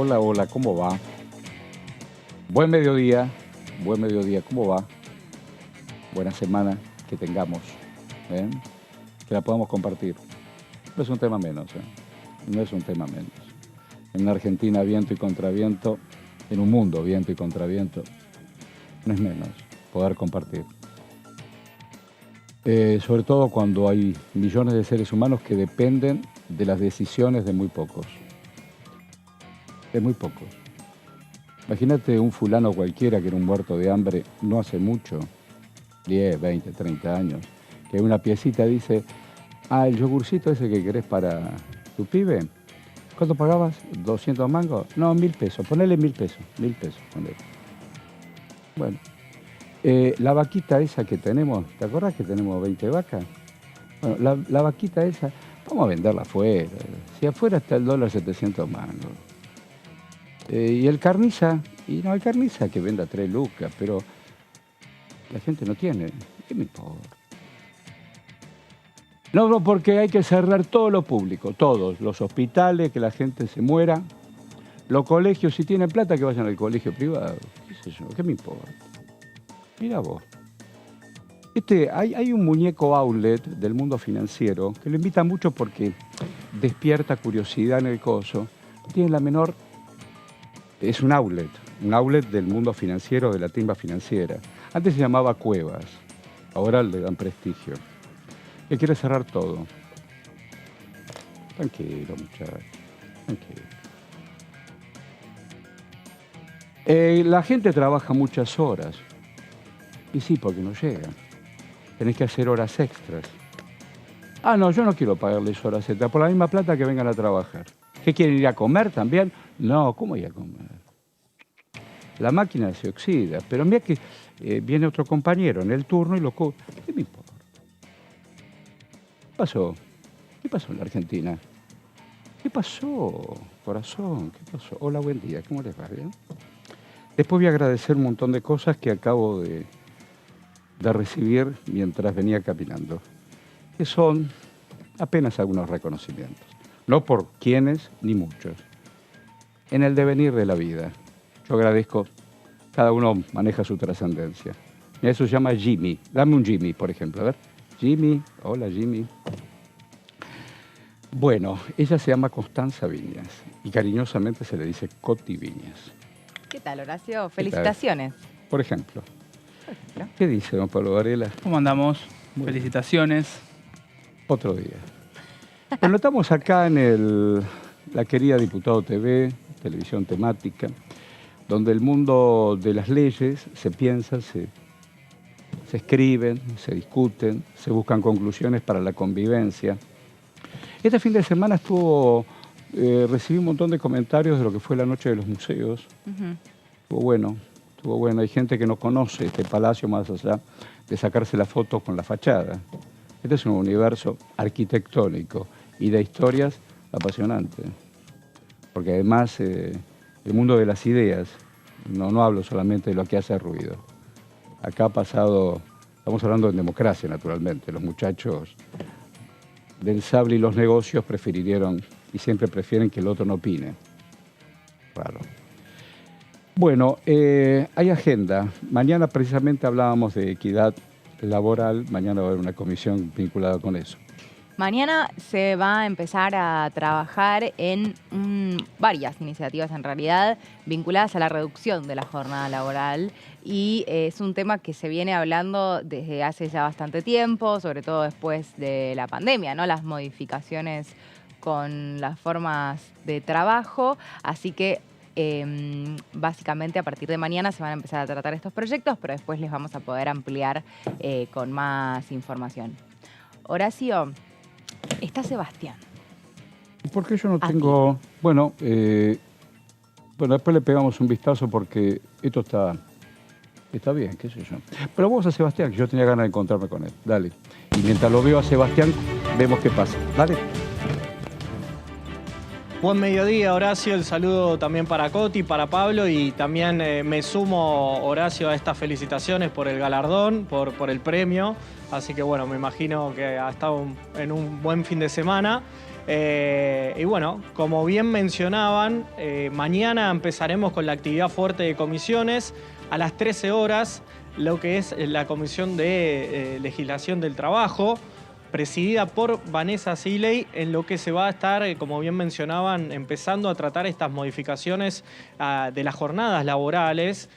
Hola, hola, ¿cómo va? Buen mediodía, ¿cómo va? Buena semana que tengamos, ¿eh? Que la podamos compartir. No es un tema menos, ¿eh? No es un tema menos. En una Argentina viento y contraviento, en un mundo viento y contraviento, no es menos poder compartir. Sobre todo cuando hay millones de seres humanos que dependen de las decisiones de muy pocos. De muy pocos. Imagínate un fulano cualquiera que era un muerto de hambre no hace mucho, 10, 20, 30 años, que una piecita dice, el yogurcito ese que querés para tu pibe, ¿cuánto pagabas? ¿200 mangos? No, 1.000 pesos, ponele 1.000 pesos, 1.000 pesos, ponele. Bueno, la vaquita esa que tenemos, ¿te acordás que tenemos 20 vacas? Bueno, la vaquita esa, vamos a venderla afuera. Si afuera está el dólar 700 mangos. Y el carniza, el carniza que venda 3 lucas, pero la gente no tiene. ¿Qué me importa? No, porque hay que cerrar todo lo público, todos, los hospitales, que la gente se muera, los colegios, si tienen plata, que vayan al colegio privado. ¿Qué sé yo? ¿Qué me importa? Mira vos. Hay un muñeco outlet del mundo financiero que lo invita mucho porque despierta curiosidad en el coso. Tiene la menor... Es un outlet del mundo financiero, de la timba financiera. Antes se llamaba Cuevas, ahora le dan prestigio. Que quiere cerrar todo. Tranquilo, muchachos, tranquilo. La gente trabaja muchas horas. Y sí, porque no llega. Tenés que hacer horas extras. No, yo no quiero pagarles horas extras. Por la misma plata que vengan a trabajar. ¿Qué quieren ir a comer también? No, ¿cómo ir a comer? La máquina se oxida. Pero mira que viene otro compañero en el turno y lo... ¿Qué me importa? ¿Qué pasó? ¿Qué pasó en la Argentina? ¿Qué pasó, corazón? ¿Qué pasó? Hola, buen día. ¿Cómo les va? ¿Bien? Después voy a agradecer un montón de cosas que acabo de recibir mientras venía caminando, que son apenas algunos reconocimientos. No por quiénes ni muchos. En el devenir de la vida. Yo agradezco, cada uno maneja su trascendencia. Eso se llama Jimmy. Dame un Jimmy, por ejemplo. A ver. Jimmy, hola Jimmy. Bueno, ella se llama Constanza Viñas y cariñosamente se le dice Coti Viñas. ¿Qué tal, Horacio? Felicitaciones. Por ejemplo. ¿Qué dice don Pablo Varela? ¿Cómo andamos? Felicitaciones. Otro día. Bueno, estamos acá en la querida Diputado TV, televisión temática, donde el mundo de las leyes se piensa, se escriben, se discuten, se buscan conclusiones para la convivencia. Este fin de semana recibí un montón de comentarios de lo que fue la Noche de los Museos. Estuvo bueno. Hay gente que no conoce este palacio más allá de sacarse la foto con la fachada. Este es un universo arquitectónico y de historias apasionante. Porque además el mundo de las ideas, no hablo solamente de lo que hace ruido. Acá ha pasado, estamos hablando de democracia naturalmente, los muchachos del sable y los negocios prefirieron y siempre prefieren que el otro no opine. Claro. Bueno, hay agenda. Mañana precisamente hablábamos de equidad laboral. Mañana va a haber una comisión vinculada con eso. Mañana se va a empezar a trabajar en varias iniciativas en realidad vinculadas a la reducción de la jornada laboral y es un tema que se viene hablando desde hace ya bastante tiempo, sobre todo después de la pandemia, ¿no? Las modificaciones con las formas de trabajo, así que básicamente a partir de mañana se van a empezar a tratar estos proyectos, pero después les vamos a poder ampliar con más información. Horacio, está Sebastián. ¿Por qué yo no tengo...? Bueno, después le pegamos un vistazo porque esto está bien, qué sé yo. Pero vamos a Sebastián, que yo tenía ganas de encontrarme con él. Dale. Y mientras lo veo a Sebastián, vemos qué pasa. Dale. Buen mediodía, Horacio. El saludo también para Coti, para Pablo y también me sumo, Horacio, a estas felicitaciones por el galardón, por el premio. Así que bueno, me imagino que ha estado en un buen fin de semana. Y bueno, como bien mencionaban, mañana empezaremos con la actividad fuerte de comisiones a las 13 horas, lo que es la Comisión de Legislación del Trabajo, presidida por Vanessa Siley, en lo que se va a estar, como bien mencionaban, empezando a tratar estas modificaciones de las jornadas laborales.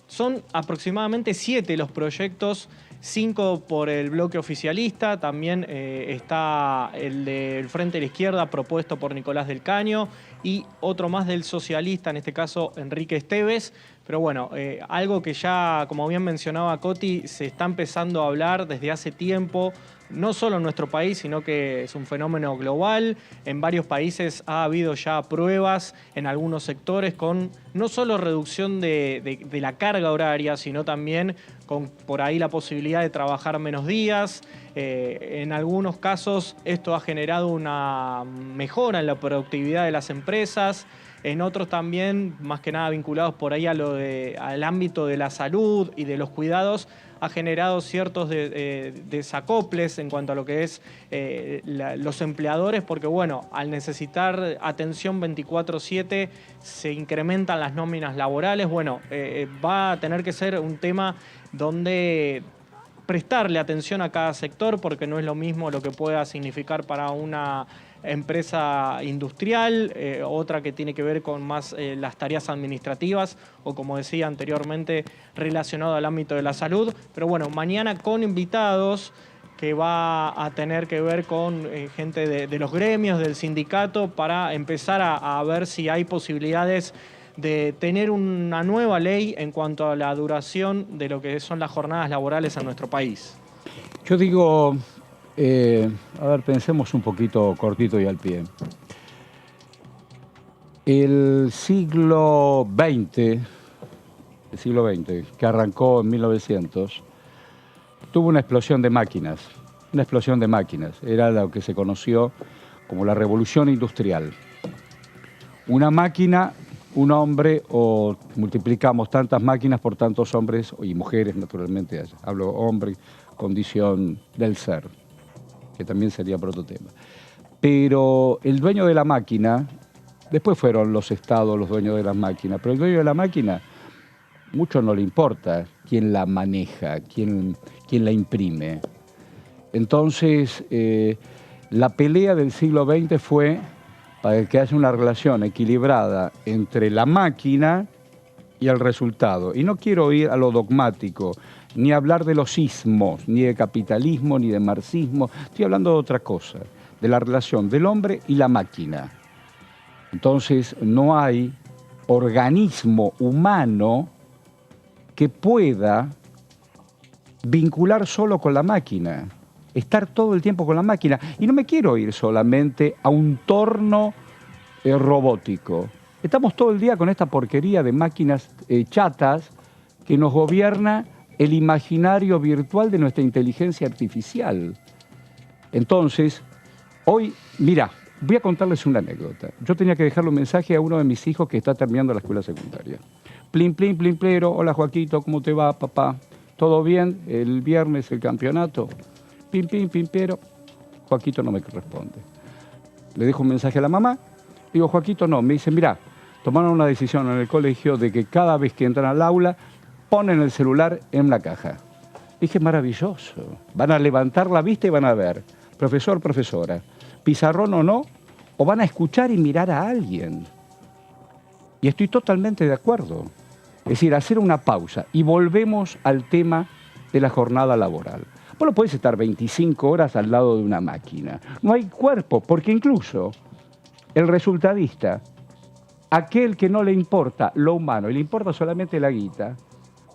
Son aproximadamente 7 los proyectos, 5 por el bloque oficialista, también está el del Frente de la Izquierda propuesto por Nicolás del Caño y otro más del socialista, en este caso Enrique Esteves. Pero bueno, algo que ya, como bien mencionaba Coti, se está empezando a hablar desde hace tiempo, no solo en nuestro país, sino que es un fenómeno global. En varios países ha habido ya pruebas en algunos sectores con no solo reducción de la carga horaria, sino también con por ahí la posibilidad de trabajar menos días. En algunos casos esto ha generado una mejora en la productividad de las empresas. En otros también, más que nada vinculados por ahí al ámbito de la salud y de los cuidados, ha generado ciertos desacoples en cuanto a lo que es los empleadores, porque bueno, al necesitar atención 24/7 se incrementan las nóminas laborales. Bueno, va a tener que ser un tema donde prestarle atención a cada sector, porque no es lo mismo lo que pueda significar para una empresa industrial, otra que tiene que ver con más las tareas administrativas o, como decía anteriormente, relacionado al ámbito de la salud. Pero bueno, mañana con invitados que va a tener que ver con gente de los gremios, del sindicato, para empezar a ver si hay posibilidades de tener una nueva ley en cuanto a la duración de lo que son las jornadas laborales en nuestro país. Yo digo, a ver, pensemos un poquito cortito y al pie. El siglo XX, que arrancó en 1900, tuvo una explosión de máquinas. Era lo que se conoció como la revolución industrial. Una máquina, un hombre, o multiplicamos tantas máquinas por tantos hombres y mujeres, naturalmente. Hablo hombre, condición del ser, que también sería por otro tema. Pero el dueño de la máquina, después fueron los estados los dueños de las máquinas, pero el dueño de la máquina, mucho no le importa quién la maneja, quién la imprime. Entonces, la pelea del siglo XX fue para que haya una relación equilibrada entre la máquina y el resultado. Y no quiero ir a lo dogmático, ni hablar de los ismos, ni de capitalismo, ni de marxismo. Estoy hablando de otra cosa, de la relación del hombre y la máquina. Entonces, no hay organismo humano que pueda vincular solo con la máquina, estar todo el tiempo con la máquina. Y no me quiero ir solamente a un torno robótico. Estamos todo el día con esta porquería de máquinas chatas que nos gobierna el imaginario virtual de nuestra inteligencia artificial. Entonces, hoy, mira, voy a contarles una anécdota. Yo tenía que dejarle un mensaje a uno de mis hijos que está terminando la escuela secundaria. Plin, plin, plin, plero. Hola, Joaquito, ¿cómo te va, papá? ¿Todo bien? El viernes el campeonato. Pim, pim, pim, pero Joaquito no me responde. Le dejo un mensaje a la mamá. Digo, Joaquito no. Me dice, mira, tomaron una decisión en el colegio de que cada vez que entran al aula ponen el celular en la caja. Dije, maravilloso. Van a levantar la vista y van a ver, profesor, profesora, pizarrón o no, o van a escuchar y mirar a alguien. Y estoy totalmente de acuerdo. Es decir, hacer una pausa y volvemos al tema de la jornada laboral. Vos no podés estar 25 horas al lado de una máquina. No hay cuerpo, porque incluso el resultadista, aquel que no le importa lo humano y le importa solamente la guita,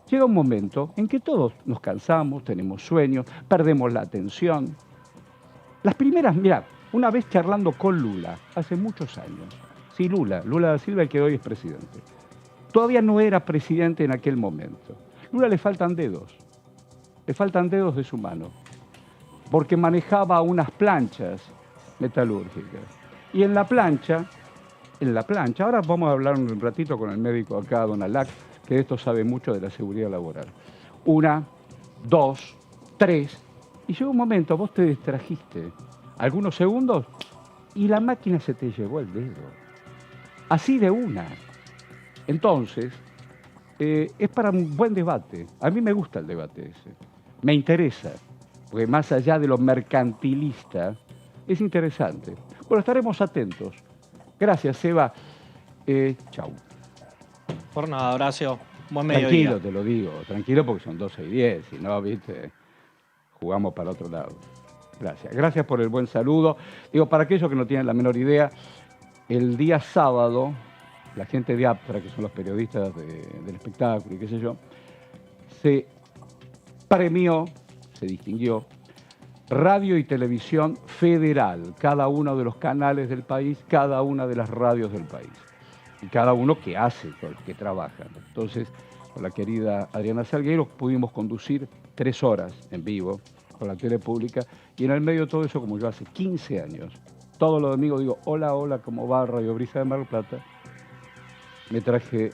llega un momento en que todos nos cansamos, tenemos sueños, perdemos la atención. Las primeras, mirá, una vez charlando con Lula, hace muchos años, sí, Lula da Silva, el que hoy es presidente. Todavía no era presidente en aquel momento. Lula le faltan dedos de su mano, porque manejaba unas planchas metalúrgicas. Y en la plancha, ahora vamos a hablar un ratito con el médico acá, don Alac, que de esto sabe mucho de la seguridad laboral. 1, 2, 3, y llegó un momento, vos te distrajiste. Algunos segundos, y la máquina se te llevó el dedo. Así de una. Entonces, es para un buen debate. A mí me gusta el debate ese. Me interesa, porque más allá de lo mercantilista, es interesante. Bueno, estaremos atentos. Gracias, Seba. Chau. Por nada, Horacio. Buen mediodía. Tranquilo, te lo digo. Tranquilo porque son 12:10. Si no, viste, jugamos para otro lado. Gracias. Gracias por el buen saludo. Digo, para aquellos que no tienen la menor idea, el día sábado, la gente de APTRA, que son los periodistas del espectáculo y qué sé yo, se premió, se distinguió, Radio y Televisión Federal, cada uno de los canales del país, cada una de las radios del país, y cada uno que hace, que trabaja. Entonces, con la querida Adriana Salguero pudimos conducir 3 horas en vivo con la tele pública, y en el medio de todo eso, como yo hace 15 años, todos los domingos digo, hola, hola, ¿cómo va Radio Brisa de Mar del Plata? Me traje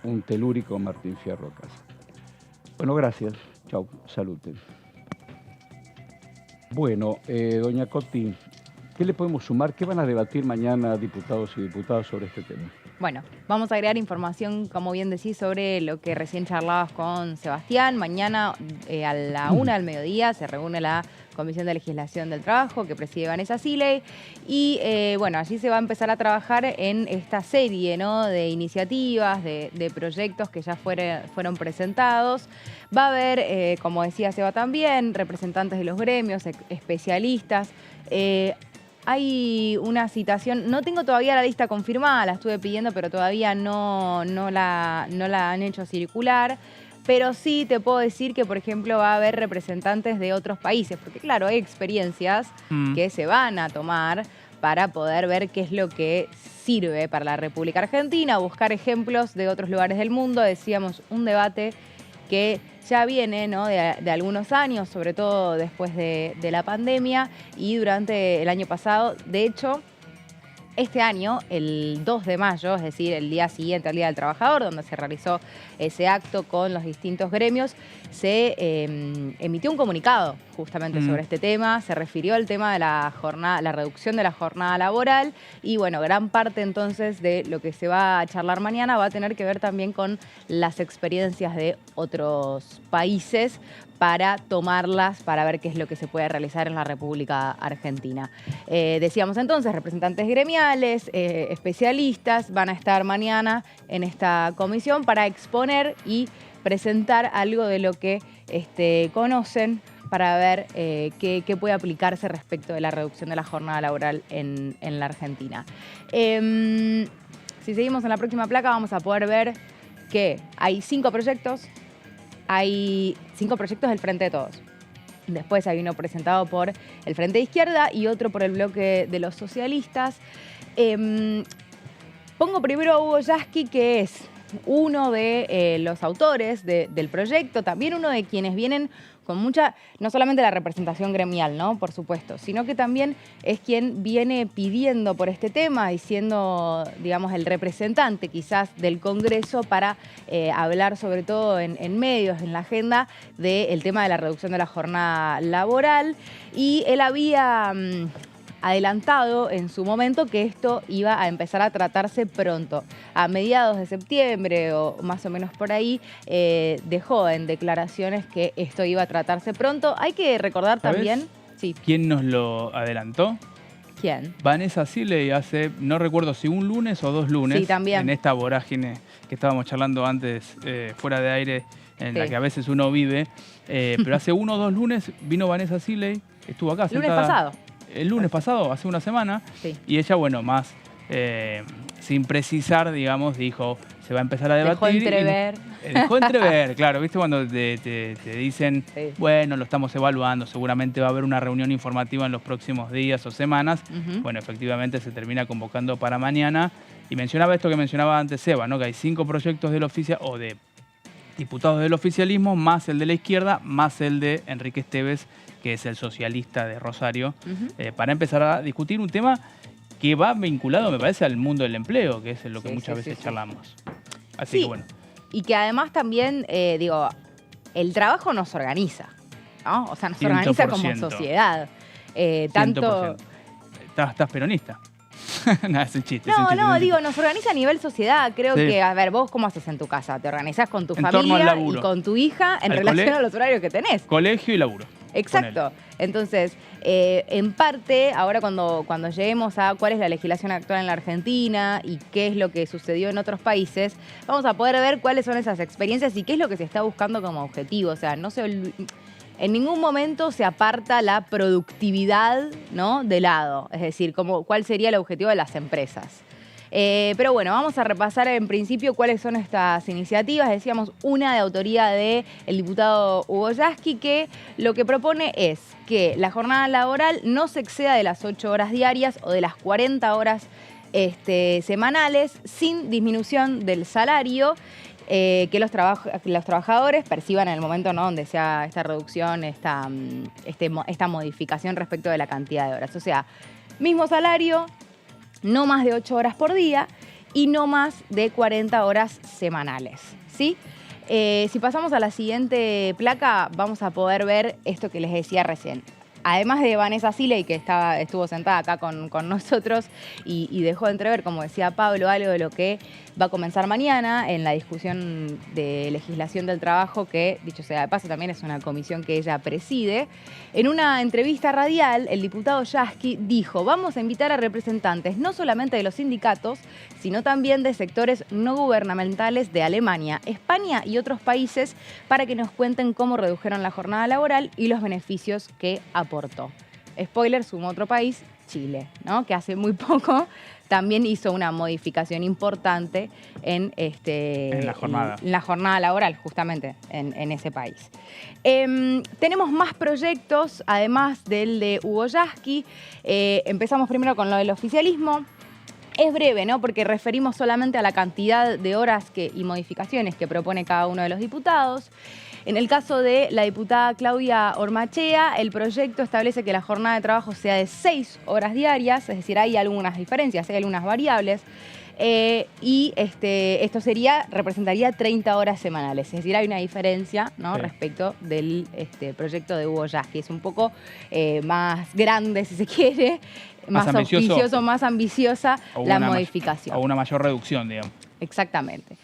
un telúrico Martín Fierro a casa. Bueno, gracias. Chau, salute. Bueno, doña Coti, ¿qué le podemos sumar? ¿Qué van a debatir mañana diputados y diputadas sobre este tema? Bueno, vamos a agregar información, como bien decís, sobre lo que recién charlabas con Sebastián. Mañana a la 1 del mediodía se reúne la Comisión de Legislación del Trabajo, que preside Vanessa Siley, y bueno, allí se va a empezar a trabajar en esta serie, ¿no?, de iniciativas, de proyectos que ya fueron presentados. Va a haber, como decía Seba también, representantes de los gremios, especialistas. Hay una citación, no tengo todavía la lista confirmada, la estuve pidiendo, pero todavía no la han hecho circular. Pero sí te puedo decir que, por ejemplo, va a haber representantes de otros países, porque claro, hay experiencias que se van a tomar para poder ver qué es lo que sirve para la República Argentina, buscar ejemplos de otros lugares del mundo. Decíamos, un debate que ya viene, ¿no?, de algunos años, sobre todo después de la pandemia y durante el año pasado. De hecho, este año, el 2 de mayo, es decir, el día siguiente al Día del Trabajador, donde se realizó ese acto con los distintos gremios, se emitió un comunicado justamente sobre este tema. Se refirió al tema de la reducción de la jornada laboral, y bueno, gran parte entonces de lo que se va a charlar mañana va a tener que ver también con las experiencias de otros países, para tomarlas, para ver qué es lo que se puede realizar en la República Argentina. Decíamos entonces, representantes gremiales, especialistas, van a estar mañana en esta comisión para exponer y presentar algo de lo que conocen, para ver qué puede aplicarse respecto de la reducción de la jornada laboral en la Argentina. Si seguimos en la próxima placa, vamos a poder ver que hay 5 proyectos. Hay 5 proyectos del Frente de Todos. Después hay uno presentado por el Frente de Izquierda y otro por el bloque de los socialistas. Pongo primero a Hugo Yasky, que es uno de los autores del proyecto, también uno de quienes vienen con mucha, no solamente la representación gremial, ¿no?, por supuesto, sino que también es quien viene pidiendo por este tema y siendo, digamos, el representante quizás del Congreso para hablar sobre todo en medios, en la agenda, del tema de la reducción de la jornada laboral. Y él había adelantado en su momento que esto iba a empezar a tratarse pronto. A mediados de septiembre o más o menos por ahí, dejó en declaraciones que esto iba a tratarse pronto. Hay que recordar también... Sí. ¿Quién nos lo adelantó? ¿Quién? Vanessa Siley hace, no recuerdo si un lunes o 2 lunes, sí, también, en esta vorágine que estábamos charlando antes, fuera de aire, en la que a veces uno vive, pero hace 1 o 2 lunes vino Vanessa Siley, estuvo acá sentada. ¿Lunes pasado? El lunes pasado, hace una semana, sí. Y ella, bueno, más sin precisar, digamos, dijo, se va a empezar a debatir. Dejó entrever. Dejó entrever, claro, ¿viste? Cuando te dicen, sí, bueno, lo estamos evaluando, seguramente va a haber una reunión informativa en los próximos días o semanas. Bueno, efectivamente se termina convocando para mañana. Y mencionaba esto que mencionaba antes Seba, ¿no?, que hay 5 proyectos del o de diputados del oficialismo, más el de la izquierda, más el de Enrique Esteves, que es el socialista de Rosario, para empezar a discutir un tema que va vinculado, me parece, al mundo del empleo, que es lo que muchas veces charlamos. Así que bueno. Y que además también, digo, el trabajo nos organiza, ¿no? O sea, nos organiza como sociedad. Tanto... estás peronista. Nada, es un chiste. No, digo, nos organiza a nivel sociedad. Creo que, a ver, vos cómo haces en tu casa. Te organizás con tu familia y con tu hija en relación a los horarios que tenés. Colegio y laburo. Exacto. Entonces, en parte, ahora cuando lleguemos a cuál es la legislación actual en la Argentina y qué es lo que sucedió en otros países, vamos a poder ver cuáles son esas experiencias y qué es lo que se está buscando como objetivo. O sea, en ningún momento se aparta la productividad, ¿no?, de lado. Es decir, cuál sería el objetivo de las empresas. Pero bueno, vamos a repasar en principio cuáles son estas iniciativas. Decíamos, una de autoría del diputado Hugo Yasky, que lo que propone es que la jornada laboral no se exceda de las 8 horas diarias o de las 40 horas semanales, sin disminución del salario que los trabajadores perciban en el momento, ¿no?, donde sea esta reducción, esta modificación respecto de la cantidad de horas. O sea, mismo salario, no más de 8 horas por día y no más de 40 horas semanales, ¿sí? Si pasamos a la siguiente placa, vamos a poder ver esto que les decía recién. Además de Vanessa Siley, que estuvo sentada acá con nosotros y dejó de entrever, como decía Pablo, algo de lo que va a comenzar mañana en la discusión de legislación del trabajo, que, dicho sea de paso, también es una comisión que ella preside. En una entrevista radial, el diputado Yasky dijo: vamos a invitar a representantes no solamente de los sindicatos, sino también de sectores no gubernamentales de Alemania, España y otros países para que nos cuenten cómo redujeron la jornada laboral y los beneficios que aportó. Spoiler, sumó otro país, Chile, ¿no?, que hace muy poco también hizo una modificación importante en la jornada laboral, justamente en ese país. Tenemos más proyectos, además del de Hugo Yasky. Empezamos primero con lo del oficialismo. Es breve, ¿no?, porque referimos solamente a la cantidad de horas y modificaciones que propone cada uno de los diputados. En el caso de la diputada Claudia Ormachea, el proyecto establece que la jornada de trabajo sea de 6 horas diarias, es decir, hay algunas diferencias, hay algunas variables, y esto representaría 30 horas semanales. Es decir, hay una diferencia, ¿no?, respecto del proyecto de Hugo Yasky. Es un poco más grande, si se quiere, más auspicioso, más ambiciosa la modificación. O una mayor reducción, digamos. Exactamente.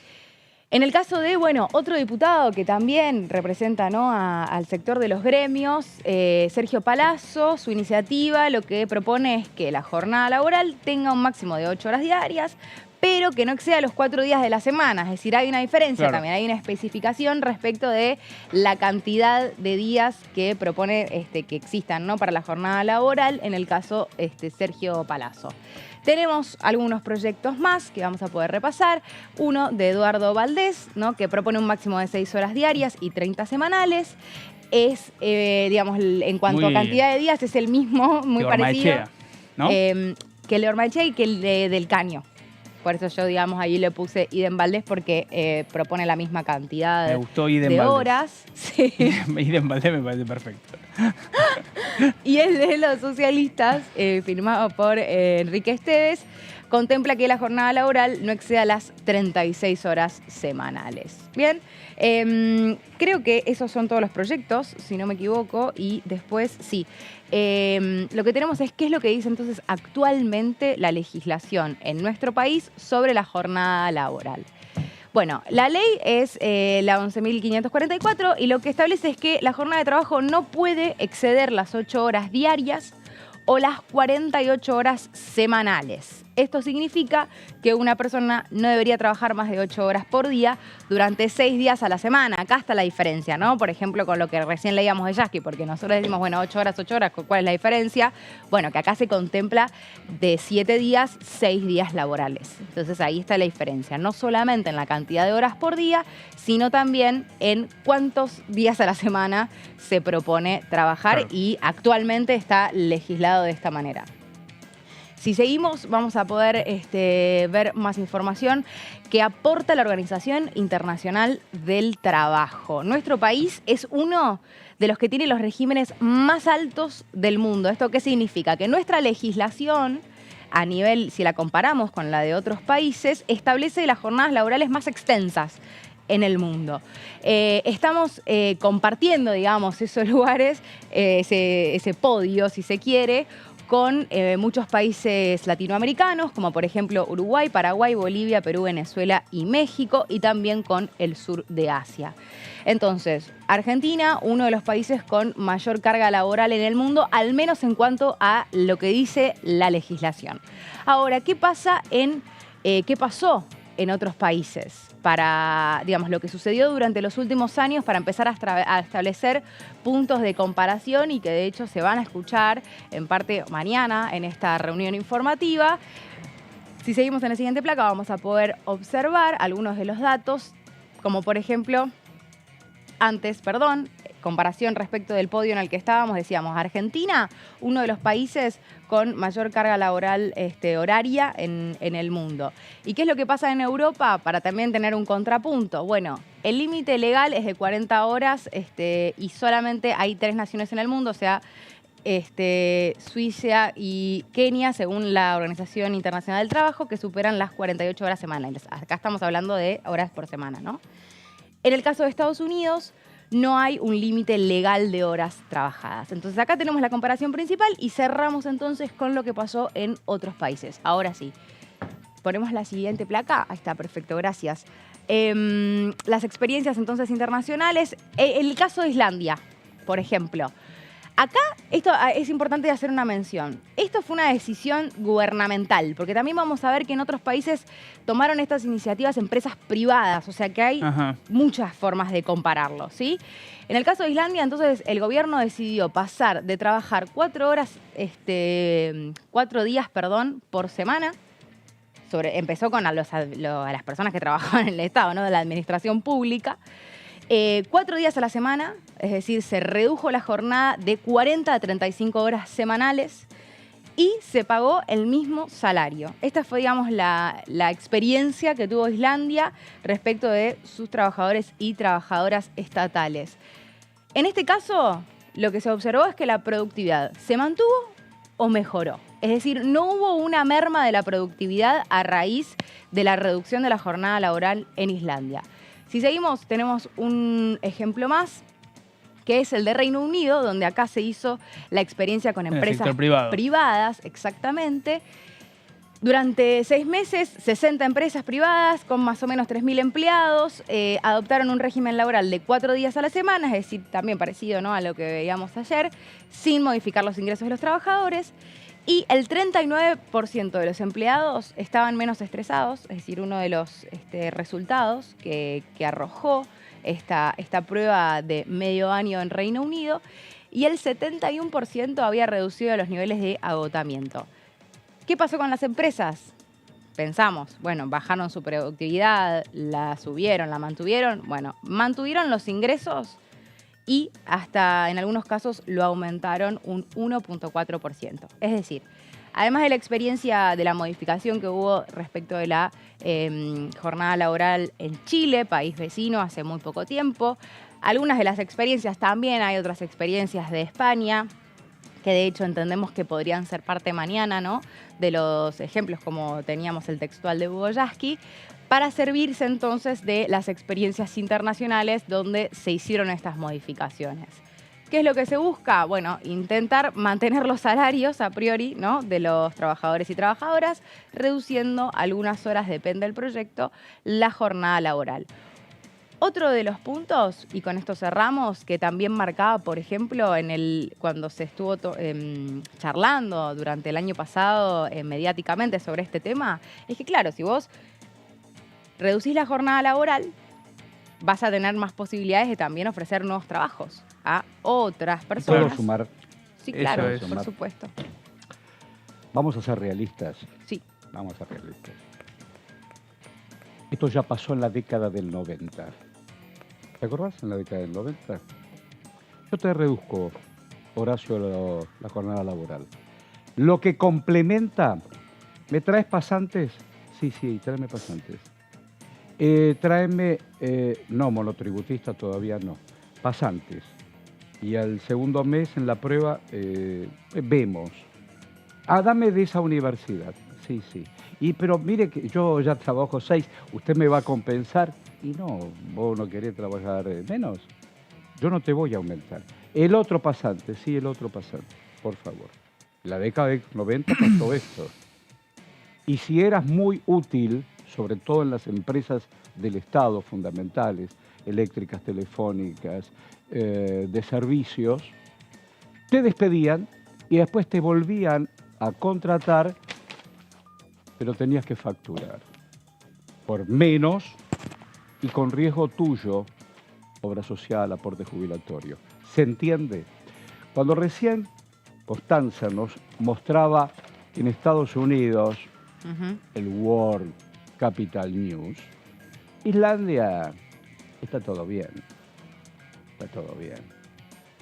En el caso de, otro diputado que también representa, ¿no?, al sector de los gremios, Sergio Palazzo, su iniciativa lo que propone es que la jornada laboral tenga un máximo de 8 horas diarias, pero que no exceda los 4 días de la semana. Es decir, hay una diferencia, también hay una especificación respecto de la cantidad de días que propone que existan, ¿no?, para la jornada laboral, en el caso Sergio Palazzo. Tenemos algunos proyectos más que vamos a poder repasar. Uno de Eduardo Valdés, ¿no?, que propone un máximo de 6 horas diarias y 30 semanales. Es, en cuanto a cantidad de días, es el mismo, muy parecido. ¿No? Que el de Ormachea y que el del Caño. Por eso yo, ahí le puse Idem Valdés, porque propone la misma cantidad de horas. Sí. Idem Valdés me parece perfecto. Y el de los socialistas, firmado por Enrique Esteves, contempla que la jornada laboral no exceda las 36 horas semanales. Bien, creo que esos son todos los proyectos, si no me equivoco, y después, sí. Lo que tenemos es qué es lo que dice entonces actualmente la legislación en nuestro país sobre la jornada laboral. Bueno, la ley es la 11.544 y lo que establece es que la jornada de trabajo no puede exceder las 8 horas diarias o las 48 horas semanales. Esto significa que una persona no debería trabajar más de 8 horas por día durante 6 días a la semana. Acá está la diferencia, ¿no? Por ejemplo, con lo que recién leíamos de Yasky, porque nosotros decimos, 8 horas, ¿cuál es la diferencia? Bueno, que acá se contempla de 7 días, 6 días laborales. Entonces ahí está la diferencia, no solamente en la cantidad de horas por día, sino también en cuántos días a la semana se propone trabajar, y actualmente está legislado de esta manera. Si seguimos, vamos a poder ver más información que aporta la Organización Internacional del Trabajo. Nuestro país es uno de los que tiene los regímenes más altos del mundo. ¿Esto qué significa? Que nuestra legislación, a nivel, si la comparamos con la de otros países, establece las jornadas laborales más extensas en el mundo. Estamos compartiendo, esos lugares, ese podio, si se quiere, con muchos países latinoamericanos, como por ejemplo Uruguay, Paraguay, Bolivia, Perú, Venezuela y México, y también con el sur de Asia. Entonces, Argentina, uno de los países con mayor carga laboral en el mundo, al menos en cuanto a lo que dice la legislación. Ahora, ¿qué pasó en otros países? Para, digamos, lo que sucedió durante los últimos años para empezar a establecer puntos de comparación y que de hecho se van a escuchar en parte mañana en esta reunión informativa. Si seguimos en la siguiente placa vamos a poder observar algunos de los datos, como por ejemplo, comparación respecto del podio en el que estábamos, decíamos Argentina, uno de los países con mayor carga laboral horaria en el mundo. ¿Y qué es lo que pasa en Europa? Para también tener un contrapunto. Bueno, el límite legal es de 40 horas y solamente hay 3 naciones en el mundo, o sea, Suiza y Kenia, según la Organización Internacional del Trabajo, que superan las 48 horas semanales. Acá estamos hablando de horas por semana, ¿no? En el caso de Estados Unidos, no hay un límite legal de horas trabajadas. Entonces acá tenemos la comparación principal y cerramos entonces con lo que pasó en otros países. Ahora sí, ponemos la siguiente placa. Ahí está, perfecto, gracias. Las experiencias entonces internacionales. El caso de Islandia, por ejemplo. Acá, esto es importante hacer una mención. Esto fue una decisión gubernamental, porque también vamos a ver que en otros países tomaron estas iniciativas empresas privadas, o sea que hay muchas formas de compararlo, ¿sí? En el caso de Islandia, entonces, el gobierno decidió pasar de trabajar 4 días por semana. Empezó con a las personas que trabajaban en el Estado, ¿no? De la administración pública. 4 días a la semana, es decir, se redujo la jornada de 40 a 35 horas semanales y se pagó el mismo salario. Esta fue, digamos, la experiencia que tuvo Islandia respecto de sus trabajadores y trabajadoras estatales. En este caso, lo que se observó es que la productividad se mantuvo o mejoró. Es decir, no hubo una merma de la productividad a raíz de la reducción de la jornada laboral en Islandia. Si seguimos, tenemos un ejemplo más, que es el de Reino Unido, donde acá se hizo la experiencia con empresas privadas, exactamente. Durante 6 meses, 60 empresas privadas con más o menos 3.000 empleados adoptaron un régimen laboral de 4 días a la semana, es decir, también parecido, ¿no?, a lo que veíamos ayer, sin modificar los ingresos de los trabajadores. Y el 39% de los empleados estaban menos estresados, es decir, uno de los resultados que arrojó esta prueba de medio año en Reino Unido, y el 71% había reducido los niveles de agotamiento. ¿Qué pasó con las empresas? Pensamos, bueno, bajaron su productividad, la subieron, la mantuvieron. Bueno, mantuvieron los ingresos y hasta en algunos casos lo aumentaron un 1.4%. Es decir, además de la experiencia de la modificación que hubo respecto de la jornada laboral en Chile, país vecino, hace muy poco tiempo, algunas de las experiencias también, hay otras experiencias de España, que de hecho entendemos que podrían ser parte mañana, ¿no?, de los ejemplos como teníamos el textual de Boyarsky, para servirse entonces de las experiencias internacionales donde se hicieron estas modificaciones. ¿Qué es lo que se busca? Bueno, intentar mantener los salarios a priori, ¿no?, de los trabajadores y trabajadoras, reduciendo algunas horas, depende del proyecto, la jornada laboral. Otro de los puntos, y con esto cerramos, que también marcaba, por ejemplo, cuando se estuvo charlando durante el año pasado mediáticamente sobre este tema, es que claro, si vos reducís la jornada laboral, vas a tener más posibilidades de también ofrecer nuevos trabajos a otras personas. ¿Puedo sumar? Sí, claro, por supuesto. Vamos a ser realistas. Sí. Vamos a ser realistas. Esto ya pasó en la década del 90. ¿Te acordás? En la década del 90. Yo te reduzco, Horacio, la jornada laboral. Lo que complementa, ¿me traes pasantes? Sí, tráeme pasantes. Tráeme, no, monotributista todavía no, pasantes. Y al segundo mes en la prueba vemos. Dame de esa universidad. Sí. Pero mire que yo ya trabajo 6, usted me va a compensar. Y no, vos no querés trabajar menos. Yo no te voy a aumentar. El otro pasante, por favor. En la década de 90 pasó esto. Y si eras muy útil, sobre todo en las empresas del Estado fundamentales, eléctricas, telefónicas, de servicios, te despedían y después te volvían a contratar, pero tenías que facturar por menos y con riesgo tuyo, obra social, aporte jubilatorio. ¿Se entiende? Cuando recién Constanza nos mostraba en Estados Unidos el World Capital News, Islandia está todo bien, está todo bien.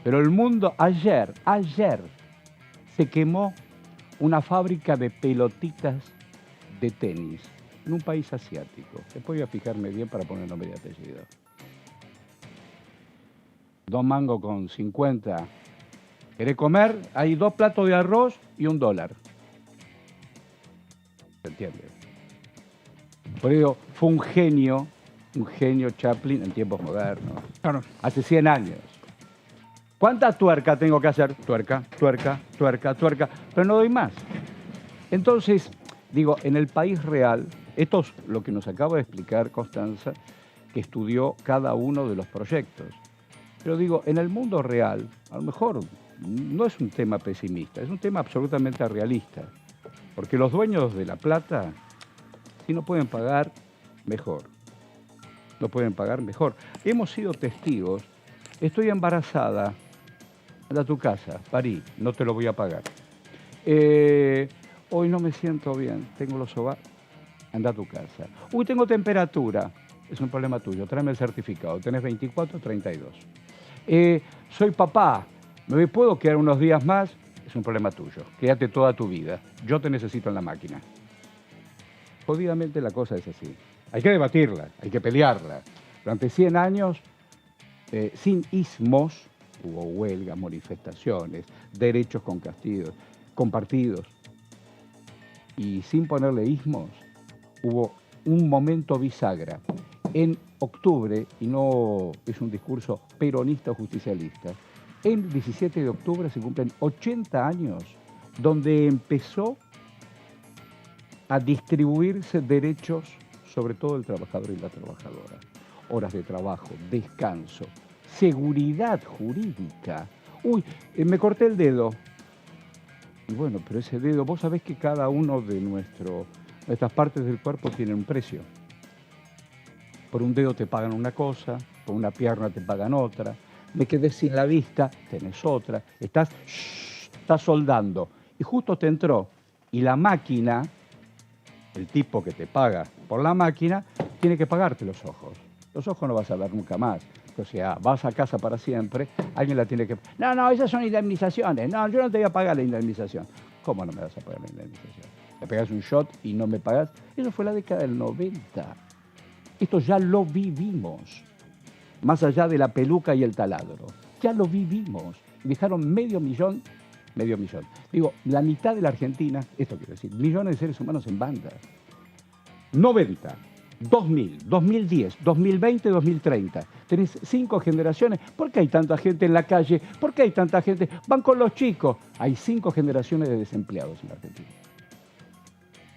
Pero el mundo, ayer se quemó una fábrica de pelotitas de tenis en un país asiático. Después voy a fijarme bien para poner nombre y apellido. 2 mangos con 50. ¿Querés comer? Hay 2 platos de arroz y $1. ¿Se entiende? Por ello, fue un genio Chaplin en tiempos modernos. Claro. Hace 100 años. ¿Cuántas tuercas tengo que hacer? Tuerca, pero no doy más. Entonces, digo, en el país real, esto es lo que nos acaba de explicar Constanza, que estudió cada uno de los proyectos. Pero digo, en el mundo real, a lo mejor no es un tema pesimista, es un tema absolutamente realista. Porque los dueños de la plata, si no pueden pagar, mejor. No pueden pagar, mejor. Hemos sido testigos. Estoy embarazada. Anda a tu casa, parí, no te lo voy a pagar. Hoy no me siento bien, tengo los ovarios. Anda a tu casa. Uy, tengo temperatura. Es un problema tuyo, tráeme el certificado. Tenés 24, 32. Soy papá, ¿me puedo quedar unos días más? Es un problema tuyo. Quédate toda tu vida. Yo te necesito en la máquina. Jodidamente la cosa es así. Hay que debatirla, hay que pelearla. Durante 100 años, sin ismos, hubo huelgas, manifestaciones, derechos compartidos. Y sin ponerle ismos, hubo un momento bisagra. En octubre, y no es un discurso peronista o justicialista, el 17 de octubre se cumplen 80 años donde empezó a distribuirse derechos, sobre todo el trabajador y la trabajadora. Horas de trabajo, descanso, seguridad jurídica. Uy, me corté el dedo. Y bueno, pero ese dedo, vos sabés que cada uno de nuestras partes del cuerpo tiene un precio. Por un dedo te pagan una cosa, por una pierna te pagan otra. Me quedé sin la vista, tenés otra. Estás soldando. Y justo te entró. Y la máquina, el tipo que te paga por la máquina, tiene que pagarte los ojos. Los ojos no vas a ver nunca más. O sea, vas a casa para siempre, alguien la tiene que... No, esas son indemnizaciones. No, yo no te voy a pagar la indemnización. ¿Cómo no me vas a pagar la indemnización? ¿Me pegas un shot y no me pagas? Eso fue la década del 90. Esto ya lo vivimos. Más allá de la peluca y el taladro. Ya lo vivimos. Y dejaron medio millón. Digo, la mitad de la Argentina, esto quiero decir, millones de seres humanos en banda. 90, 2000, 2010, 2020, 2030. Tenés 5 generaciones. ¿Por qué hay tanta gente en la calle? ¿Por qué hay tanta gente? Van con los chicos. Hay 5 generaciones de desempleados en la Argentina.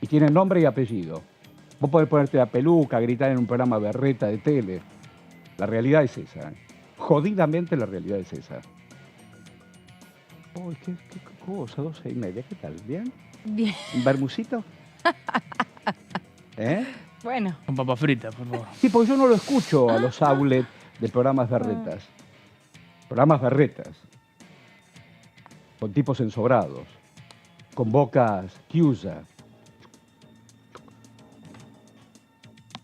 Y tienen nombre y apellido. Vos podés ponerte la peluca, gritar en un programa berreta de tele. La realidad es esa. Jodidamente la realidad es esa. Uy, qué cosa, 12:30. ¿Qué tal? ¿Bien? Bien. ¿Un bermucito? Bueno. Con papa frita, por favor. Sí, porque yo no lo escucho a los outlets de programas berretas. Programas berretas. Con tipos ensobrados. Con bocas chiusas.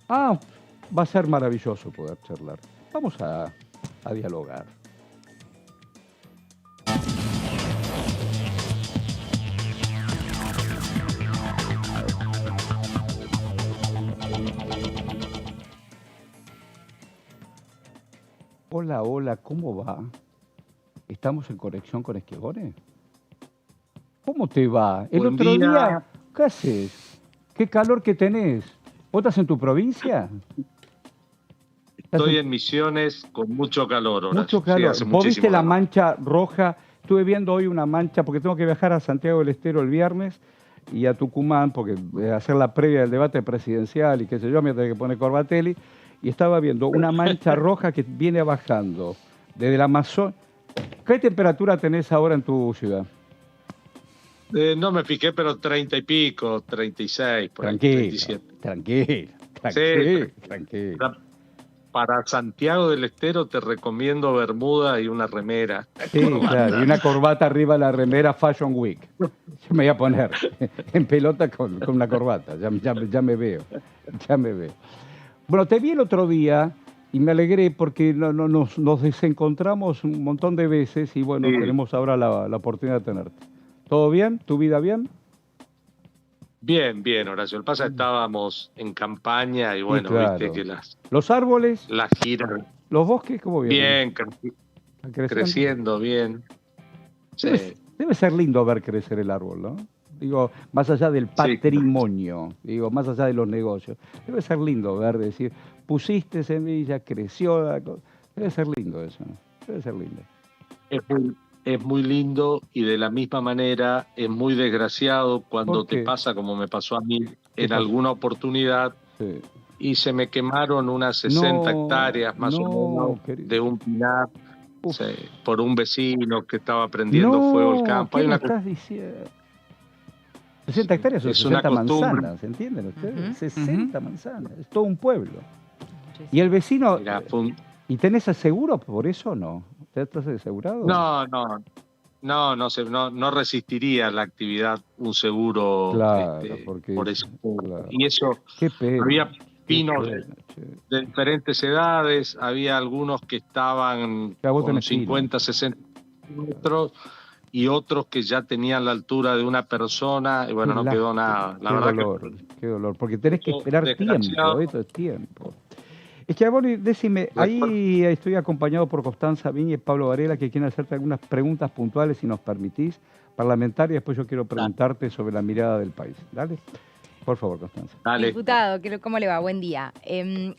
Va a ser maravilloso poder charlar. Vamos a dialogar. Hola, ¿cómo va? ¿Estamos en conexión con Esquivone? ¿Cómo te va? El otro día, ¿qué haces? ¿Qué calor que tenés? ¿Vos estás en tu provincia? Estoy en Misiones con mucho calor, Horacio. Mucho calor. Sí, ¿Vos viste la mancha roja Estuve viendo hoy una mancha, porque tengo que viajar a Santiago del Estero el viernes y a Tucumán, porque hacer la previa del debate presidencial y qué sé yo, me tengo que poner Corbatelli, y estaba viendo una mancha roja que viene bajando desde el Amazonas. ¿Qué temperatura tenés ahora en tu ciudad? No me fijé, pero 30 y pico, 36, por ahí, 37. Tranquilo. Para Santiago del Estero te recomiendo bermuda y una remera. Sí, claro, y una corbata arriba de la remera Fashion Week. Yo me voy a poner en pelota con una corbata, ya me veo. Bueno, te vi el otro día y me alegré porque nos desencontramos un montón de veces y bueno, sí, tenemos ahora la oportunidad de tenerte. ¿Todo bien? ¿Tu vida bien? Bien, Horacio. El pasa estábamos en campaña y bueno, claro, viste que los árboles, las giras. ¿Los bosques cómo vienen? Bien, creciendo bien. Sí. Debe ser lindo ver crecer el árbol, ¿no? Digo, más allá del patrimonio, sí, digo, más allá de los negocios. Debe ser lindo ver, decir, pusiste semilla, creció. Debe ser lindo eso, ¿no? Debe ser lindo. Es muy lindo y de la misma manera es muy desgraciado cuando te pasa como me pasó a mí en alguna oportunidad y se me quemaron unas 60 hectáreas más o menos de un pinar por un vecino que estaba prendiendo fuego el campo. ¿Qué me estás diciendo? 60 hectáreas son 60 manzanas, ¿entienden ustedes? 60 manzanas, es todo un pueblo. Y el vecino... Mirá, ¿y tenés seguro por eso o no? ¿Estás asegurado? No resistiría la actividad un seguro, claro, por eso. Claro. Y eso, qué pena, había pinos de diferentes edades, había algunos que estaban con 50, 60 metros y otros que ya tenían la altura de una persona y bueno, no quedó nada. La verdad qué dolor, porque tenés que esperar tiempo, esto es tiempo. Es que, bueno, decime, ahí estoy acompañado por Constanza Viña y Pablo Varela, que quieren hacerte algunas preguntas puntuales, si nos permitís, parlamentarias. Después yo quiero preguntarte sobre la mirada del país. Dale, por favor, Constanza. Dale. Diputado, ¿cómo le va? Buen día.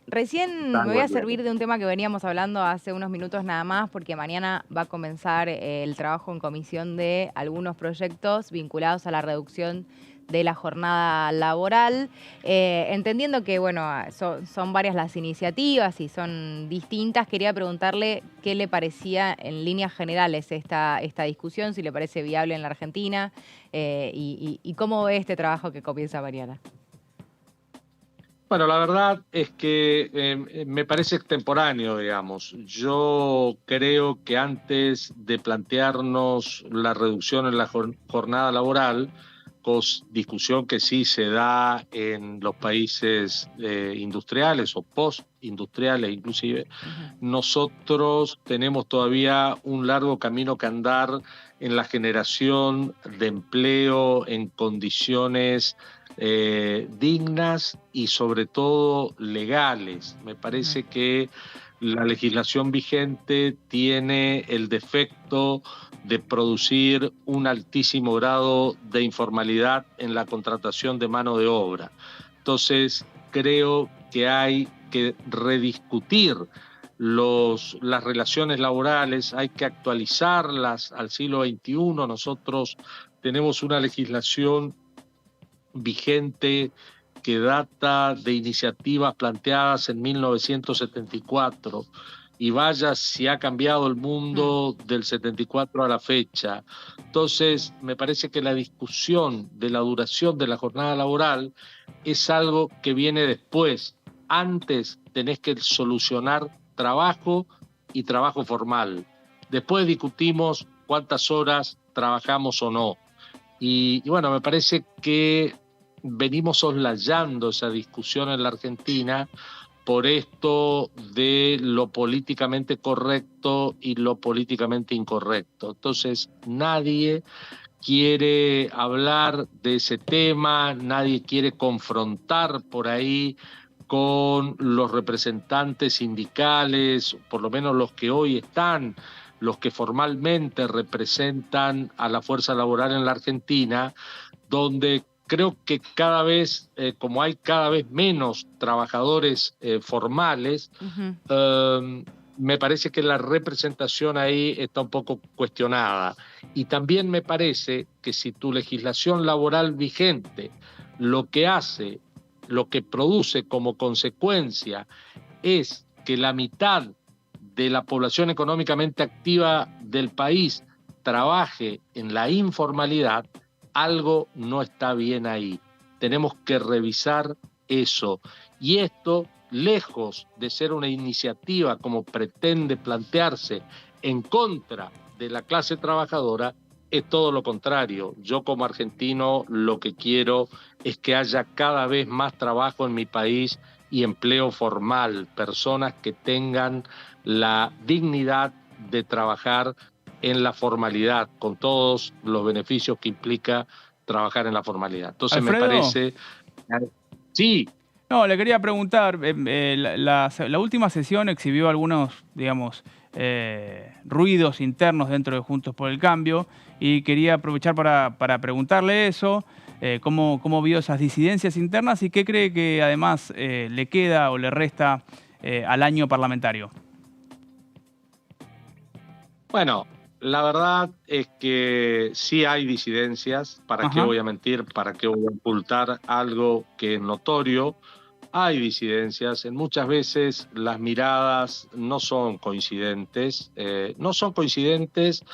Recién me voy a servir de un tema que veníamos hablando hace unos minutos nada más, porque mañana va a comenzar el trabajo en comisión de algunos proyectos vinculados a la reducción de la jornada laboral, entendiendo que bueno, son varias las iniciativas y son distintas. Quería preguntarle qué le parecía en líneas generales esta discusión, si le parece viable en la Argentina y cómo ve este trabajo que comienza mañana. Bueno, la verdad es que me parece extemporáneo, digamos. Yo creo que antes de plantearnos la reducción en la jornada laboral, discusión que sí se da en los países industriales o postindustriales inclusive, nosotros tenemos todavía un largo camino que andar en la generación de empleo en condiciones dignas y sobre todo legales. Me parece que la legislación vigente tiene el defecto de producir un altísimo grado de informalidad en la contratación de mano de obra. Entonces, creo que hay que rediscutir las relaciones laborales, hay que actualizarlas al siglo XXI. Nosotros tenemos una legislación vigente que data de iniciativas planteadas en 1974 y vaya si ha cambiado el mundo del 74 a la fecha. Entonces, me parece que la discusión de la duración de la jornada laboral es algo que viene después. Antes tenés que solucionar trabajo y trabajo formal. Después discutimos cuántas horas trabajamos o no. Y bueno, me parece que venimos soslayando esa discusión en la Argentina por esto de lo políticamente correcto y lo políticamente incorrecto. Entonces, nadie quiere hablar de ese tema, nadie quiere confrontar por ahí con los representantes sindicales, por lo menos los que hoy están, los que formalmente representan a la fuerza laboral en la Argentina, donde creo que cada vez, como hay cada vez menos trabajadores formales, me parece que la representación ahí está un poco cuestionada. Y también me parece que si tu legislación laboral vigente lo que hace, lo que produce como consecuencia es que la mitad de la población económicamente activa del país trabaje en la informalidad, algo no está bien ahí. Tenemos que revisar eso. Y esto, lejos de ser una iniciativa como pretende plantearse en contra de la clase trabajadora, es todo lo contrario. Yo como argentino lo que quiero es que haya cada vez más trabajo en mi país y empleo formal, personas que tengan la dignidad de trabajar en la formalidad, con todos los beneficios que implica trabajar en la formalidad. Entonces, Alfredo, me parece... Sí. No, le quería preguntar, la última sesión exhibió algunos, digamos, ruidos internos dentro de Juntos por el Cambio y quería aprovechar para preguntarle eso, cómo vio esas disidencias internas y qué cree que además le queda o le resta al año parlamentario. Bueno, la verdad es que sí hay disidencias. ¿Para qué voy a mentir? ¿Para qué voy a ocultar algo que es notorio? Hay disidencias. Muchas veces las miradas no son coincidentes. No son coincidentes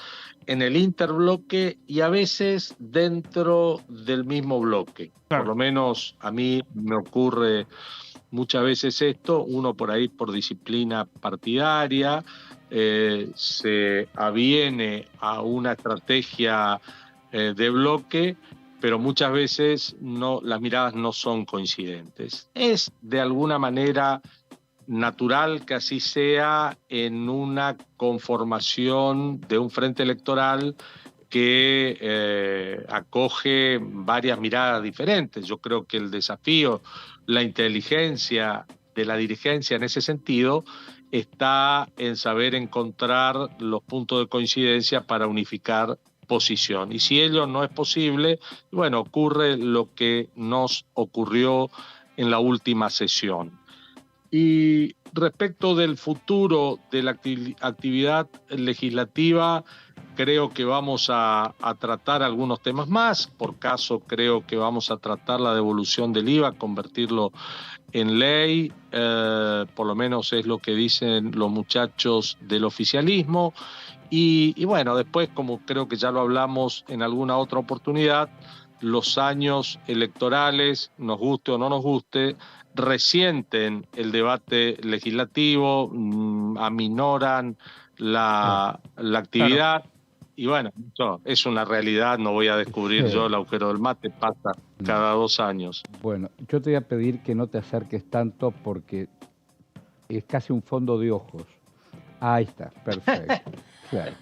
en el interbloque y a veces dentro del mismo bloque. Claro. Por lo menos a mí me ocurre muchas veces esto. Uno por ahí por disciplina partidaria se aviene a una estrategia de bloque, pero muchas veces las miradas no son coincidentes. Es de alguna manera natural que así sea en una conformación de un frente electoral que acoge varias miradas diferentes. Yo creo que el desafío, la inteligencia de la dirigencia en ese sentido está en saber encontrar los puntos de coincidencia para unificar posición. Y si ello no es posible, bueno, ocurre lo que nos ocurrió en la última sesión. Y respecto del futuro de la actividad legislativa, creo que vamos a tratar algunos temas más. Por caso, creo que vamos a tratar la devolución del IVA, convertirlo en ley, por lo menos es lo que dicen los muchachos del oficialismo. Y bueno, después, como creo que ya lo hablamos en alguna otra oportunidad, los años electorales, nos guste o no nos guste, resienten el debate legislativo, aminoran la actividad. Claro. Y bueno, eso es una realidad, no voy a descubrir yo el agujero del mate, pasa cada 2 años. Bueno, yo te voy a pedir que no te acerques tanto porque es casi un fondo de ojos. Ahí está, perfecto. Claro.